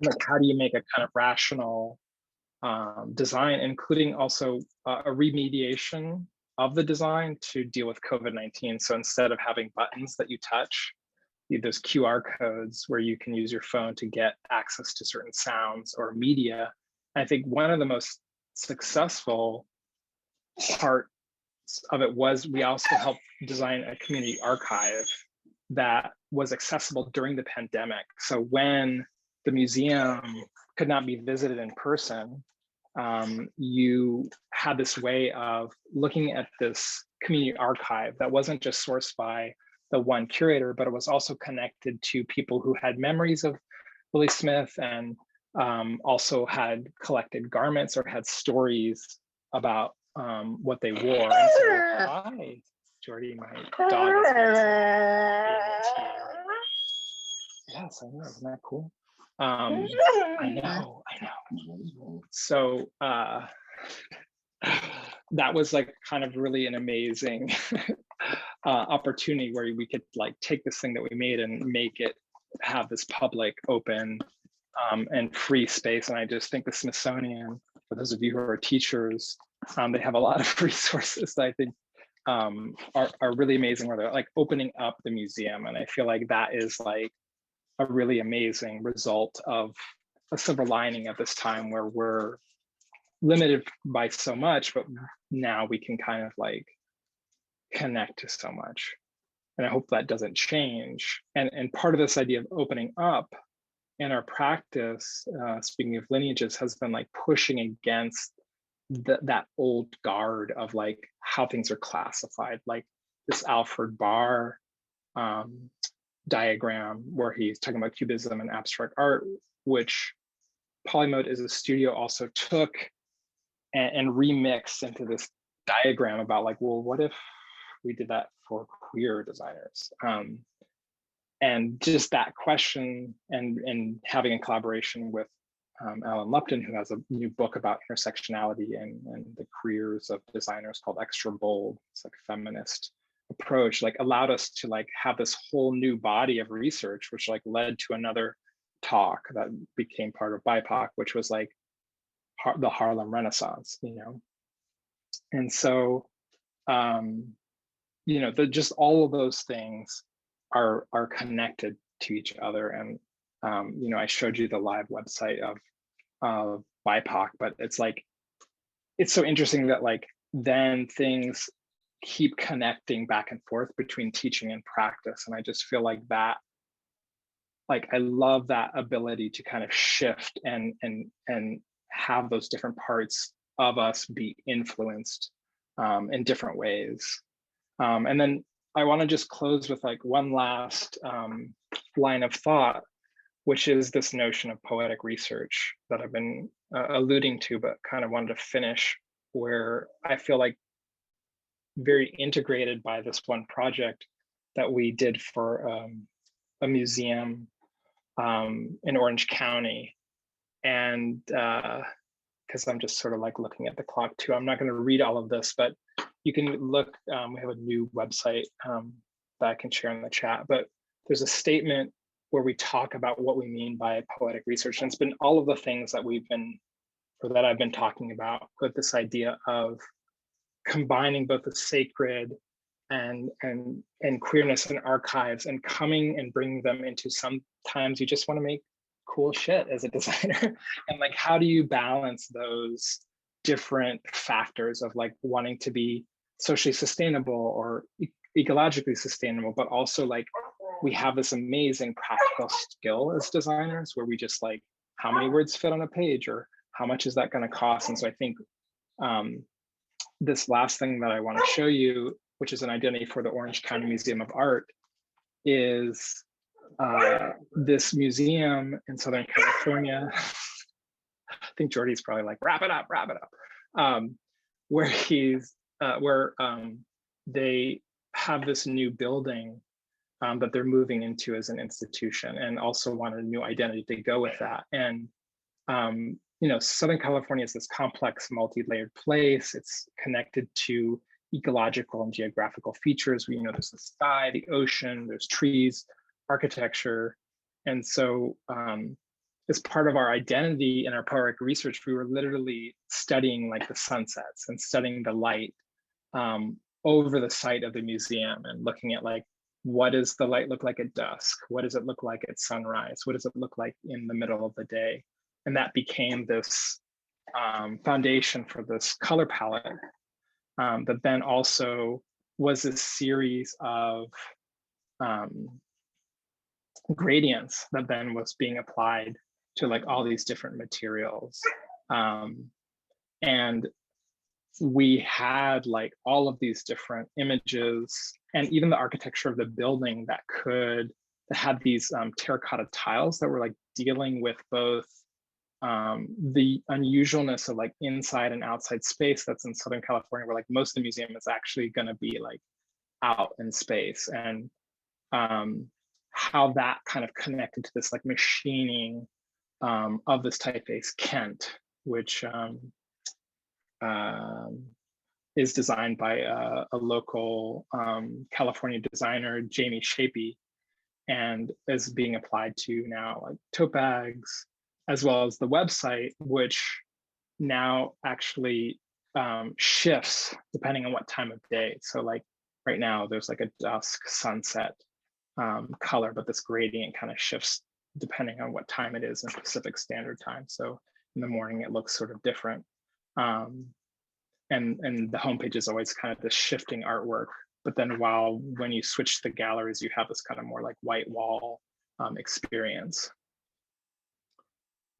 Like, how do you make a kind of rational design, including also a remediation of the design to deal with COVID-19. So instead of having buttons that you touch, there's QR codes where you can use your phone to get access to certain sounds or media. I think one of the most successful parts of it was we also helped design a community archive that was accessible during the pandemic. So when the museum could not be visited in person, you had this way of looking at this community archive that wasn't just sourced by the one curator, but it was also connected to people who had memories of Willie Smith and also had collected garments or had stories about what they wore. And so, hi, Jordy, my dog is yes, I know, isn't that cool? I know. So that was like kind of really an amazing opportunity where we could like take this thing that we made and make it have this public, open, and free space. And I just think the Smithsonian, for those of you who are teachers, they have a lot of resources that I think are really amazing, where they're like opening up the museum. And I feel like that is like a really amazing result of a silver lining at this time where we're limited by so much, but now we can kind of like connect to so much. And I hope that doesn't change. And part of this idea of opening up in our practice, speaking of lineages, has been like pushing against that old guard of like how things are classified, like this Alfred Barr diagram where he's talking about cubism and abstract art, which Polymode as a studio also took and remixed into this diagram about like, well, what if we did that for queer designers? And just that question and having a collaboration with Alan Lupton, who has a new book about intersectionality and the careers of designers called Extra Bold. It's like a feminist approach, like allowed us to like have this whole new body of research, which like led to another talk that became part of BIPOC, which was like the Harlem Renaissance, you know? And so, you know, just all of those things are connected to each other. And, you know, I showed you the live website of BIPOC, but it's like, it's so interesting that like then things keep connecting back and forth between teaching and practice. And I just feel like that, like, I love that ability to kind of shift and have those different parts of us be influenced in different ways. And then I want to just close with like one last line of thought, which is this notion of poetic research that I've been alluding to, but kind of wanted to finish, where I feel like very integrated by this one project that we did for a museum in Orange County. And because I'm just sort of like looking at the clock too, I'm not going to read all of this, but you can look, we have a new website that I can share in the chat, but there's a statement where we talk about what we mean by poetic research. And it's been all of the things that we've been, or that I've been talking about, with this idea of combining both the sacred and queerness and archives, and coming and bringing them into, sometimes you just want to make cool shit as a designer. And like, how do you balance those different factors of like wanting to be socially sustainable or ecologically sustainable, but also like, we have this amazing practical skill as designers where we just like, how many words fit on a page, or how much is that going to cost? And so I think this last thing that I want to show you, which is an identity for the Orange County Museum of Art, is this museum in Southern California. I think Jordy's probably like, wrap it up, where they have this new building that they're moving into as an institution, and also wanted a new identity to go with that. And you know, Southern California is this complex, multi-layered place. It's connected to ecological and geographical features. You know, there's the sky, the ocean, there's trees, architecture. And so as part of our identity and our poetic research, we were literally studying like the sunsets and studying the light over the site of the museum, and looking at like, what does the light look like at dusk? What does it look like at sunrise? What does it look like in the middle of the day? And that became this foundation for this color palette that then also was a series of gradients that then was being applied to like all these different materials. And we had like all of these different images, and even the architecture of the building that had these terracotta tiles that were like dealing with both the unusualness of like inside and outside space that's in Southern California, where like most of the museum is actually going to be like out in space, and how that kind of connected to this like machining of this typeface Kent, which is designed by a local California designer, Jamie Shapey, and is being applied to now like tote bags, as well as the website, which now actually shifts depending on what time of day. So like right now there's like a dusk sunset color, but this gradient kind of shifts depending on what time it is in Pacific Standard Time. So in the morning it looks sort of different. And the homepage is always kind of this shifting artwork, but then when you switch the galleries, you have this kind of more like white wall experience.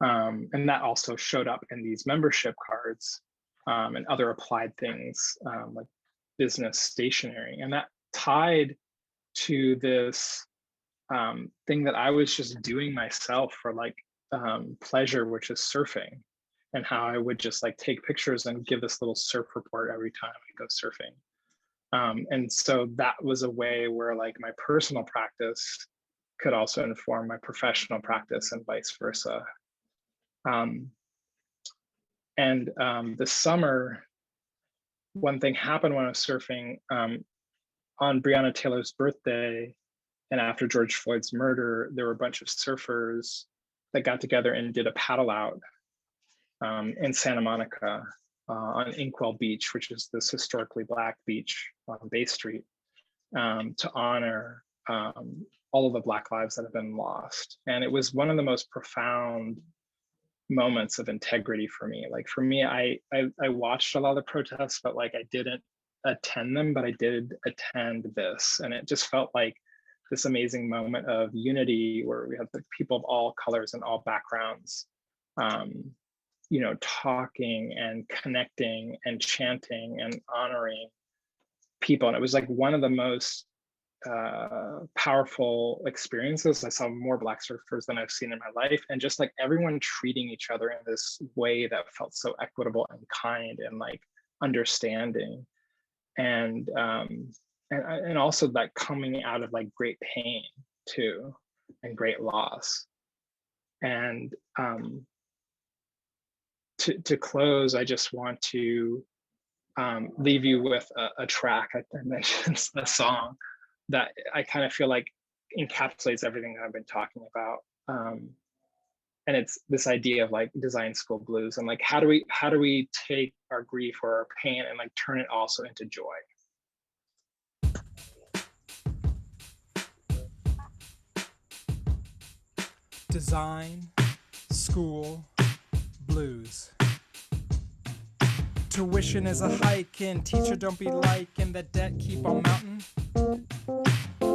And that also showed up in these membership cards and other applied things like business stationery. And that tied to this thing that I was just doing myself for like pleasure, which is surfing, and how I would just like take pictures and give this little surf report every time I go surfing. And so that was a way where like my personal practice could also inform my professional practice, and vice versa. This summer, one thing happened when I was surfing on Breonna Taylor's birthday, and after George Floyd's murder. There were a bunch of surfers that got together and did a paddle out in Santa Monica on Inkwell Beach, which is this historically Black beach on Bay Street, to honor all of the Black lives that have been lost. And it was one of the most profound moments of integrity for me. Like for me, I watched a lot of the protests, but like I didn't attend them, but I did attend this. And it just felt like this amazing moment of unity where we have the people of all colors and all backgrounds, you know, talking and connecting and chanting and honoring people. And it was like one of the most powerful experiences. I saw more Black surfers than I've seen in my life, and just like everyone treating each other in this way that felt so equitable and kind and like understanding, and also like coming out of like great pain too, and great loss. And to close, I just want to leave you with a track. I mentioned a song that I kind of feel like encapsulates everything that I've been talking about. And it's this idea of like design school blues, and like how do we take our grief or our pain and like turn it also into joy. Design school blues. Tuition is a hike and teacher don't be liking that debt keep on mounting.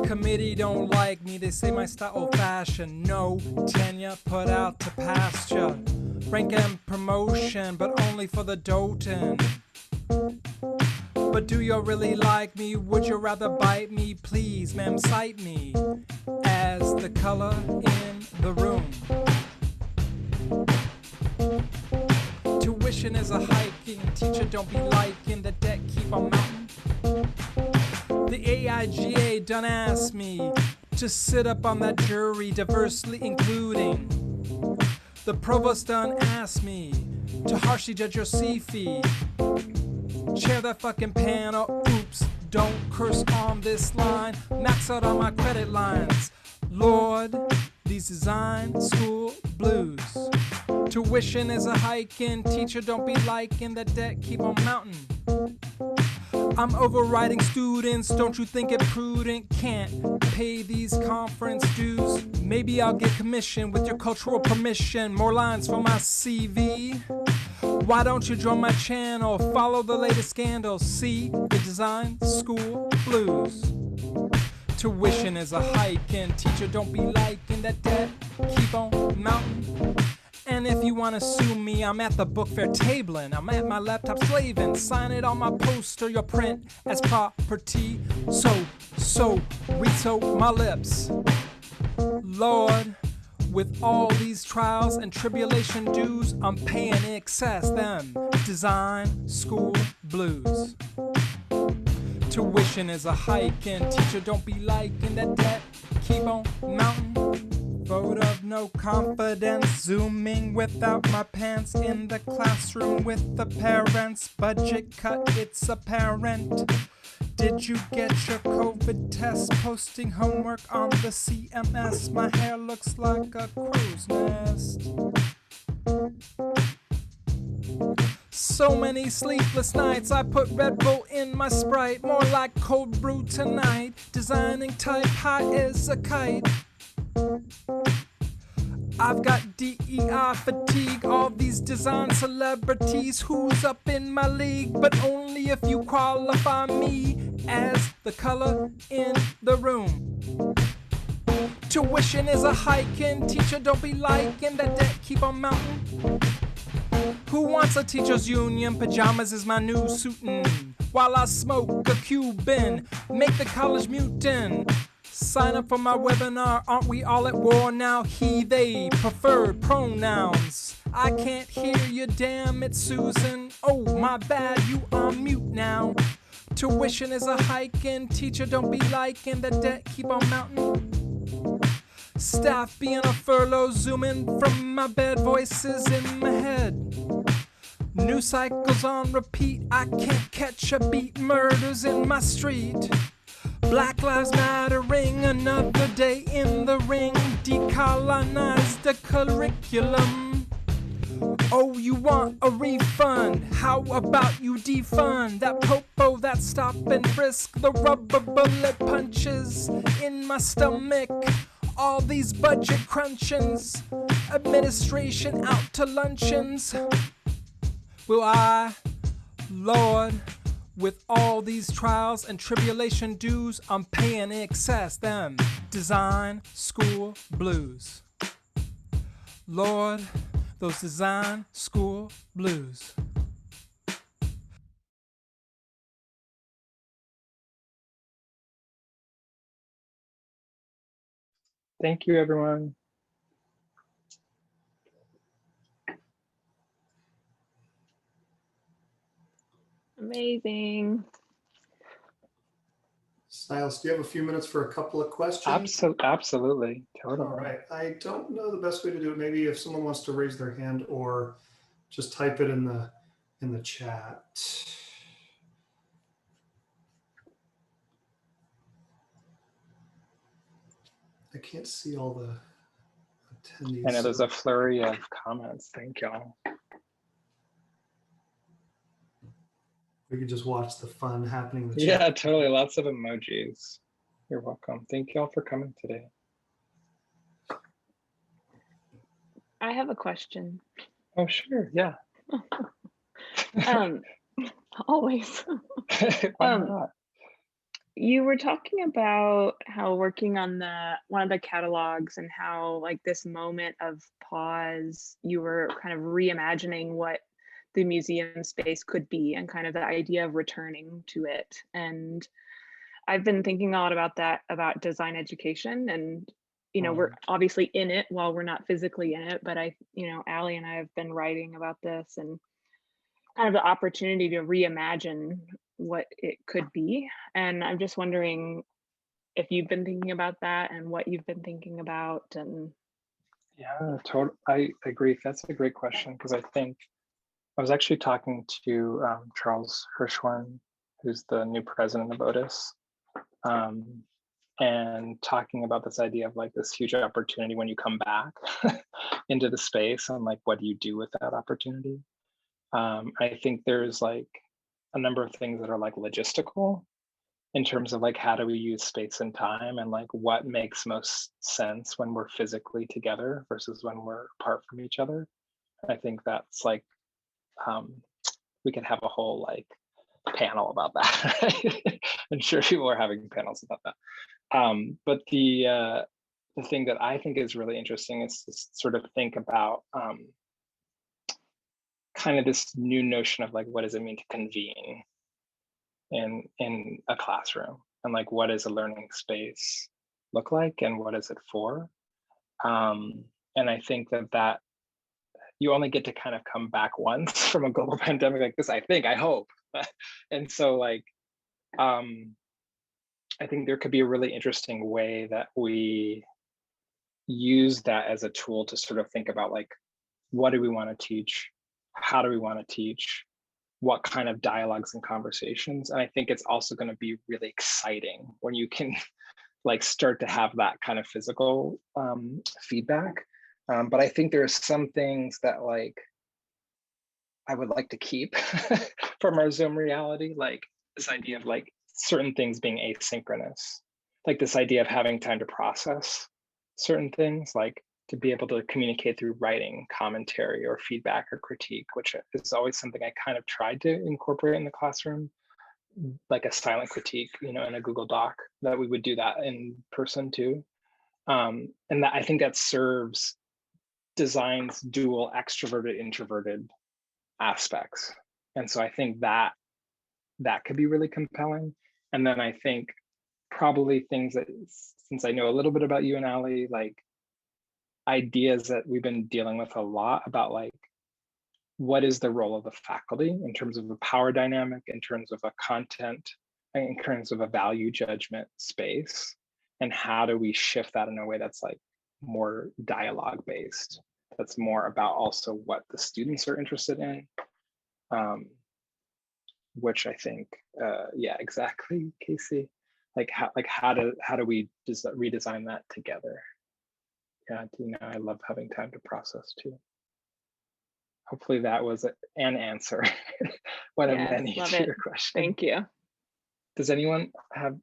Committee don't like me, they say my style old fashioned. No tenure put out to pasture. Rank and promotion, but only for the doting. But do you really like me? Would you rather bite me? Please, ma'am, cite me as the color in the room. Tuition is a hiking, teacher don't be liking the debt keep on mounting. The AIGA done asked me to sit up on that jury, diversely including. The provost done asked me to harshly judge your C-fee. Chair that fucking panel, oops, don't curse on this line. Max out on my credit lines. Lord, these design school blues. Tuition is a hiking, teacher don't be liking the debt keep on mounting. I'm overriding students, don't you think it prudent? Can't pay these conference dues. Maybe I'll get commission with your cultural permission. More lines for my CV. Why don't you join my channel? Follow the latest scandals. See the design school blues. Tuition is a hike and teacher don't be liking that debt keep on mounting. And if you wanna sue me, I'm at the book fair tabling. I'm at my laptop slaving. Sign it on my poster, your print as property. So, read so my lips. Lord, with all these trials and tribulation dues, I'm paying excess them design school blues. Tuition is a hike and teacher don't be liking that debt keep on mounting. Vote of no confidence, zooming without my pants in the classroom with the parents. Budget cut, it's apparent. Did you get your COVID test? Posting homework on the CMS. My hair looks like a crow's nest. So many sleepless nights, I put Red Bull in my Sprite. More like cold brew tonight. Designing type high as a kite. I've got DEI fatigue, all these design celebrities. Who's up in my league? But only if you qualify me as the color in the room. Tuition is a hiking, teacher don't be liking that debt keep on mounting. Who wants a teacher's union? Pajamas is my new suitin'. While I smoke a Cuban, make the college mutant. Sign up for my webinar, aren't we all at war now? He, they, preferred pronouns. I can't hear you, damn it, Susan. Oh, my bad, you on mute now. Tuition is a hiking, teacher don't be liking the debt keep on mounting. Staff being a furlough, zooming from my bed, voices in my head. News cycles on repeat, I can't catch a beat, murders in my street. Black Lives Mattering, another day in the ring. Decolonize the curriculum. Oh, you want a refund? How about you defund that popo, that stop and frisk, the rubber bullet punches in my stomach. All these budget crunchings administration out to luncheons. Will I, Lord, with all these trials and tribulation dues, I'm paying excess them design school blues. Lord, those design school blues. Thank you, everyone. Amazing. Silas, do you have a few minutes for a couple of questions? Absolutely, totally. All right. I don't know the best way to do it. Maybe if someone wants to raise their hand or just type it in the chat. I can't see all the attendees. I know there's a flurry of comments. Thank y'all. We could just watch the fun happening in the chat. Yeah, totally. Lots of emojis. You're welcome. Thank y'all for coming today. I have a question. Oh, sure. Yeah. Always. Why not? You were talking about how working on one of the catalogs and how like this moment of pause, you were kind of reimagining what the museum space could be and kind of the idea of returning to it. And I've been thinking a lot about that, about design education. And, you know, we're obviously in it while we're not physically in it, but Allie and I have been writing about this and kind of the opportunity to reimagine what it could be. And I'm just wondering if you've been thinking about that and what you've been thinking about. And yeah, totally. I agree. That's a great question, because I think I was actually talking to Charles Hirschhorn, who's the new president of Otis, and talking about this idea of like this huge opportunity when you come back into the space, and like, what do you do with that opportunity? I think there's like a number of things that are like logistical in terms of like, how do we use space and time, and like what makes most sense when we're physically together versus when we're apart from each other. I think that's like, we could have a whole like panel about that. Right? I'm sure people are having panels about that. But the thing that I think is really interesting is to sort of think about kind of this new notion of like, what does it mean to convene in a classroom, and like, what does a learning space look like, and what is it for? And I think that you only get to kind of come back once from a global pandemic like this, I hope. And so like, I think there could be a really interesting way that we use that as a tool to sort of think about like, what do we want to teach? How do we want to teach? What kind of dialogues and conversations? And I think it's also going to be really exciting when you can like start to have that kind of physical feedback. But I think there are some things that like I would like to keep from our Zoom reality, like this idea of like certain things being asynchronous, like this idea of having time to process certain things, like to be able to communicate through writing, commentary, or feedback or critique, which is always something I kind of tried to incorporate in the classroom, like a silent critique, in a Google Doc, that we would do that in person too. And that I think that serves design's dual extroverted, introverted aspects. And so I think that could be really compelling. And then I think probably things that, since I know a little bit about you and Allie, like ideas that we've been dealing with a lot about like, what is the role of the faculty in terms of a power dynamic, in terms of a content, in terms of a value judgment space, and how do we shift that in a way that's like more dialogue based, that's more about also what the students are interested in, which I think, yeah, exactly, Casey. Like how do we redesign that together? Yeah, I love having time to process too. Hopefully that was an answer, one of many to your question. Thank you. Does anyone have?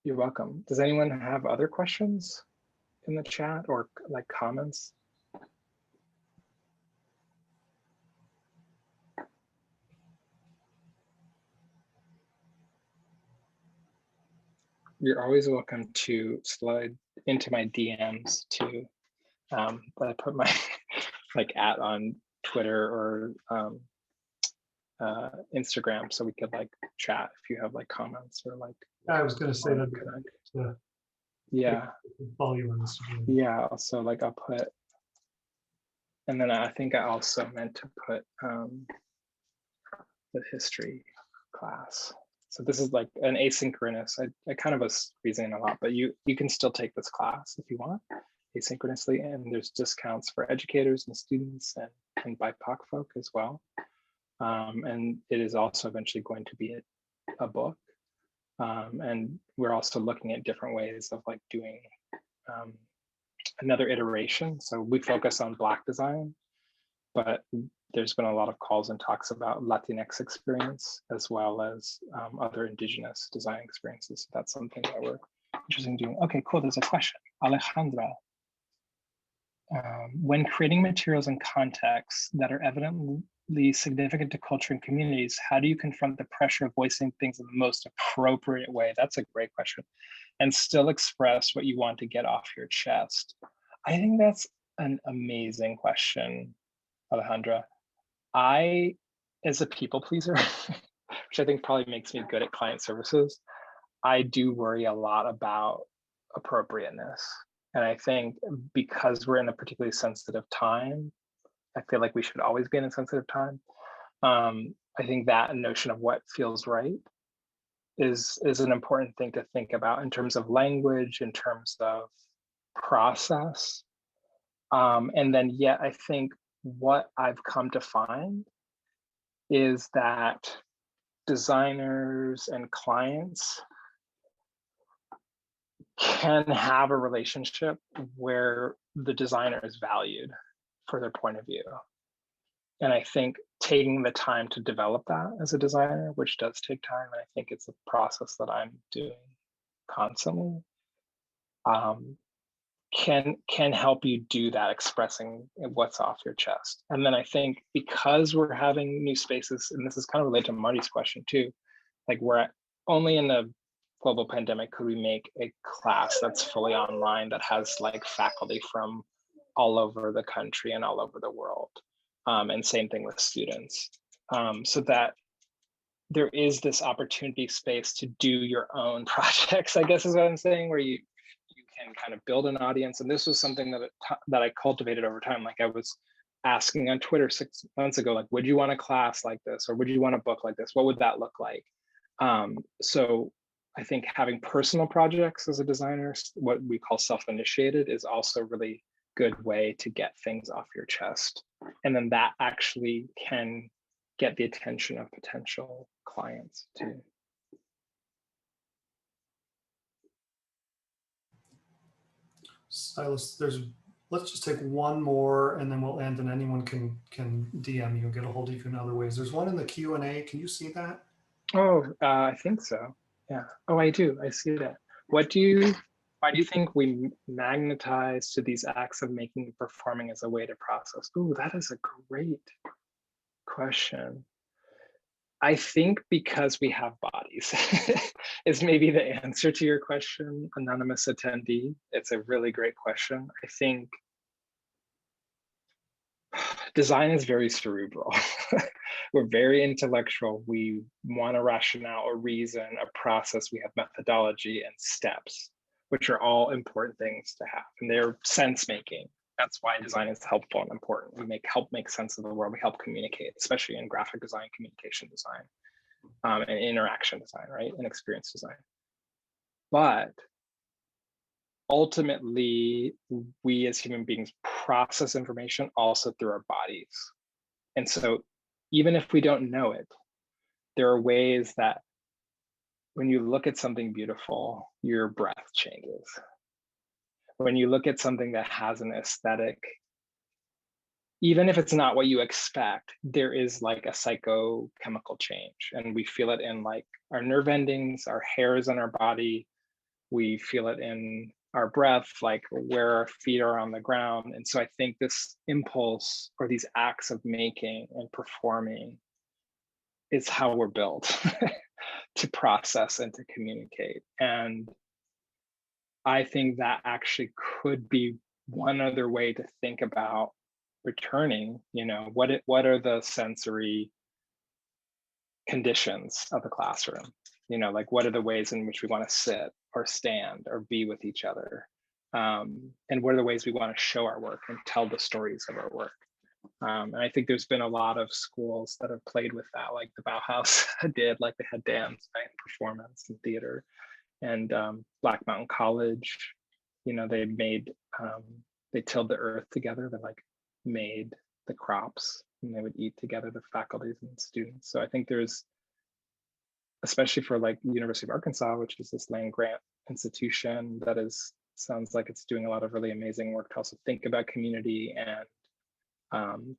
You're welcome. Does anyone have other questions in the chat or like comments? you're always welcome to slide into my DMs too. But I put my like @ on Twitter or Instagram, so we could like chat if you have like comments or like. I was going to say that. Yeah. Follow you on Instagram. Yeah. So like I'll put, and then I think I also meant to put the history class. So this is like an asynchronous. I kind of was squeezing a lot, but you can still take this class if you want asynchronously, and there's discounts for educators and students and BIPOC folk as well. And it is also eventually going to be a book. And we're also looking at different ways of like doing another iteration. So we focus on Black design, but there's been a lot of calls and talks about Latinx experience as well as other indigenous design experiences. So that's something that we're interested in doing. Okay, cool, there's a question. Alejandra, when creating materials and contexts that are evidently significant to culture and communities, how do you confront the pressure of voicing things in the most appropriate way? That's a great question. And still express what you want to get off your chest. I think that's an amazing question, Alejandra. I, as a people pleaser, which I think probably makes me good at client services, I do worry a lot about appropriateness. And I think because we're in a particularly sensitive time, I feel like we should always be in a sensitive time. I think that notion of what feels right is an important thing to think about in terms of language, in terms of process. And then yet I think what I've come to find is that designers and clients can have a relationship where the designer is valued for their point of view. And I think taking the time to develop that as a designer, which does take time, and I think it's a process that I'm doing constantly, can help you do that, expressing what's off your chest. And then I think because we're having new spaces, and this is kind of related to Marty's question too, like we're only in the global pandemic could we make a class that's fully online that has like faculty from all over the country and all over the world. And same thing with students. So that there is this opportunity space to do your own projects, I guess is what I'm saying, where you can kind of build an audience. And this was something that I cultivated over time. Like I was asking on Twitter 6 months ago, like, would you want a class like this? Or would you want a book like this? What would that look like? So I think having personal projects as a designer, what we call self-initiated, is also a really good way to get things off your chest. And then that actually can get the attention of potential clients too. Silas, let's just take one more and then we'll end, and anyone can DM you and get a hold of you in other ways. There's one in the Q&A. Can you see that? Oh, I think so. Yeah. Oh, I do. I see that. Why do you think we magnetize to these acts of making and performing as a way to process? Ooh, that is a great question. I think because we have bodies is maybe the answer to your question, anonymous attendee. It's a really great question. I think design is very cerebral. We're very intellectual. We want a rationale, a reason, a process. We have methodology and steps, which are all important things to have. And they're sense making. That's why design is helpful and important. We help make sense of the world. We help communicate, especially in graphic design, communication design, and interaction design, right? And experience design. But ultimately, we as human beings process information also through our bodies. And so even if we don't know it, there are ways that when you look at something beautiful, your breath changes. When you look at something that has an aesthetic, even if it's not what you expect, there is like a psychochemical change. And we feel it in like our nerve endings, our hairs on our body. We feel it in our breath, like where our feet are on the ground. And so I think this impulse or these acts of making and performing is how we're built to process and to communicate. And I think that actually could be one other way to think about returning, what are the sensory conditions of the classroom? Like what are the ways in which we want to sit or stand or be with each other? And what are the ways we want to show our work and tell the stories of our work? And I think there's been a lot of schools that have played with that, like the Bauhaus did, like they had dance, right, performance and theater. And Black Mountain College, they tilled the earth together. They like made the crops and they would eat together, the faculties and students. So I think there's, especially for like the University of Arkansas, which is this land grant institution that sounds like it's doing a lot of really amazing work to also think about community and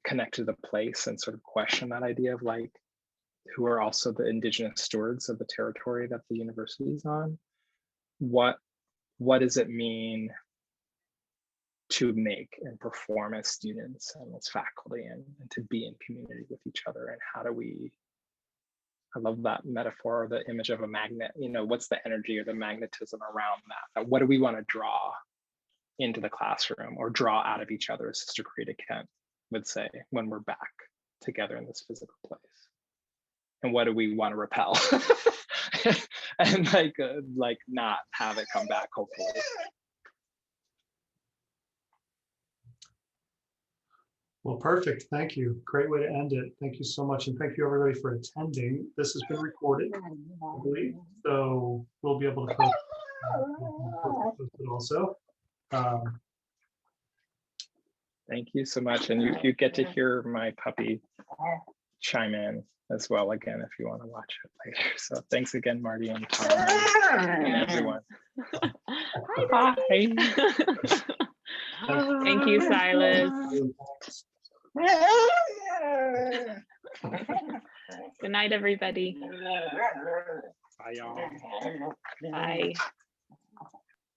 connect to the place and sort of question that idea of like, who are also the indigenous stewards of the territory that the university is on. What does it mean to make and perform as students and as faculty and to be in community with each other? And how do we, I love that metaphor, or the image of a magnet, what's the energy or the magnetism around that? What do we want to draw into the classroom or draw out of each other, as Sister Karita Kent would say, when we're back together in this physical place? And what do we want to repel? And like not have it come back, hopefully. Well, perfect. Thank you. Great way to end it. Thank you so much. And thank you everybody for attending. This has been recorded, I believe, so we'll be able to post it also. Thank you so much. And you get to hear my puppy chime in as well again if you want to watch it later. So thanks again, Marty and Tom and everyone. Bye. Thank you, Silas. Good night, everybody. Bye, y'all. Bye.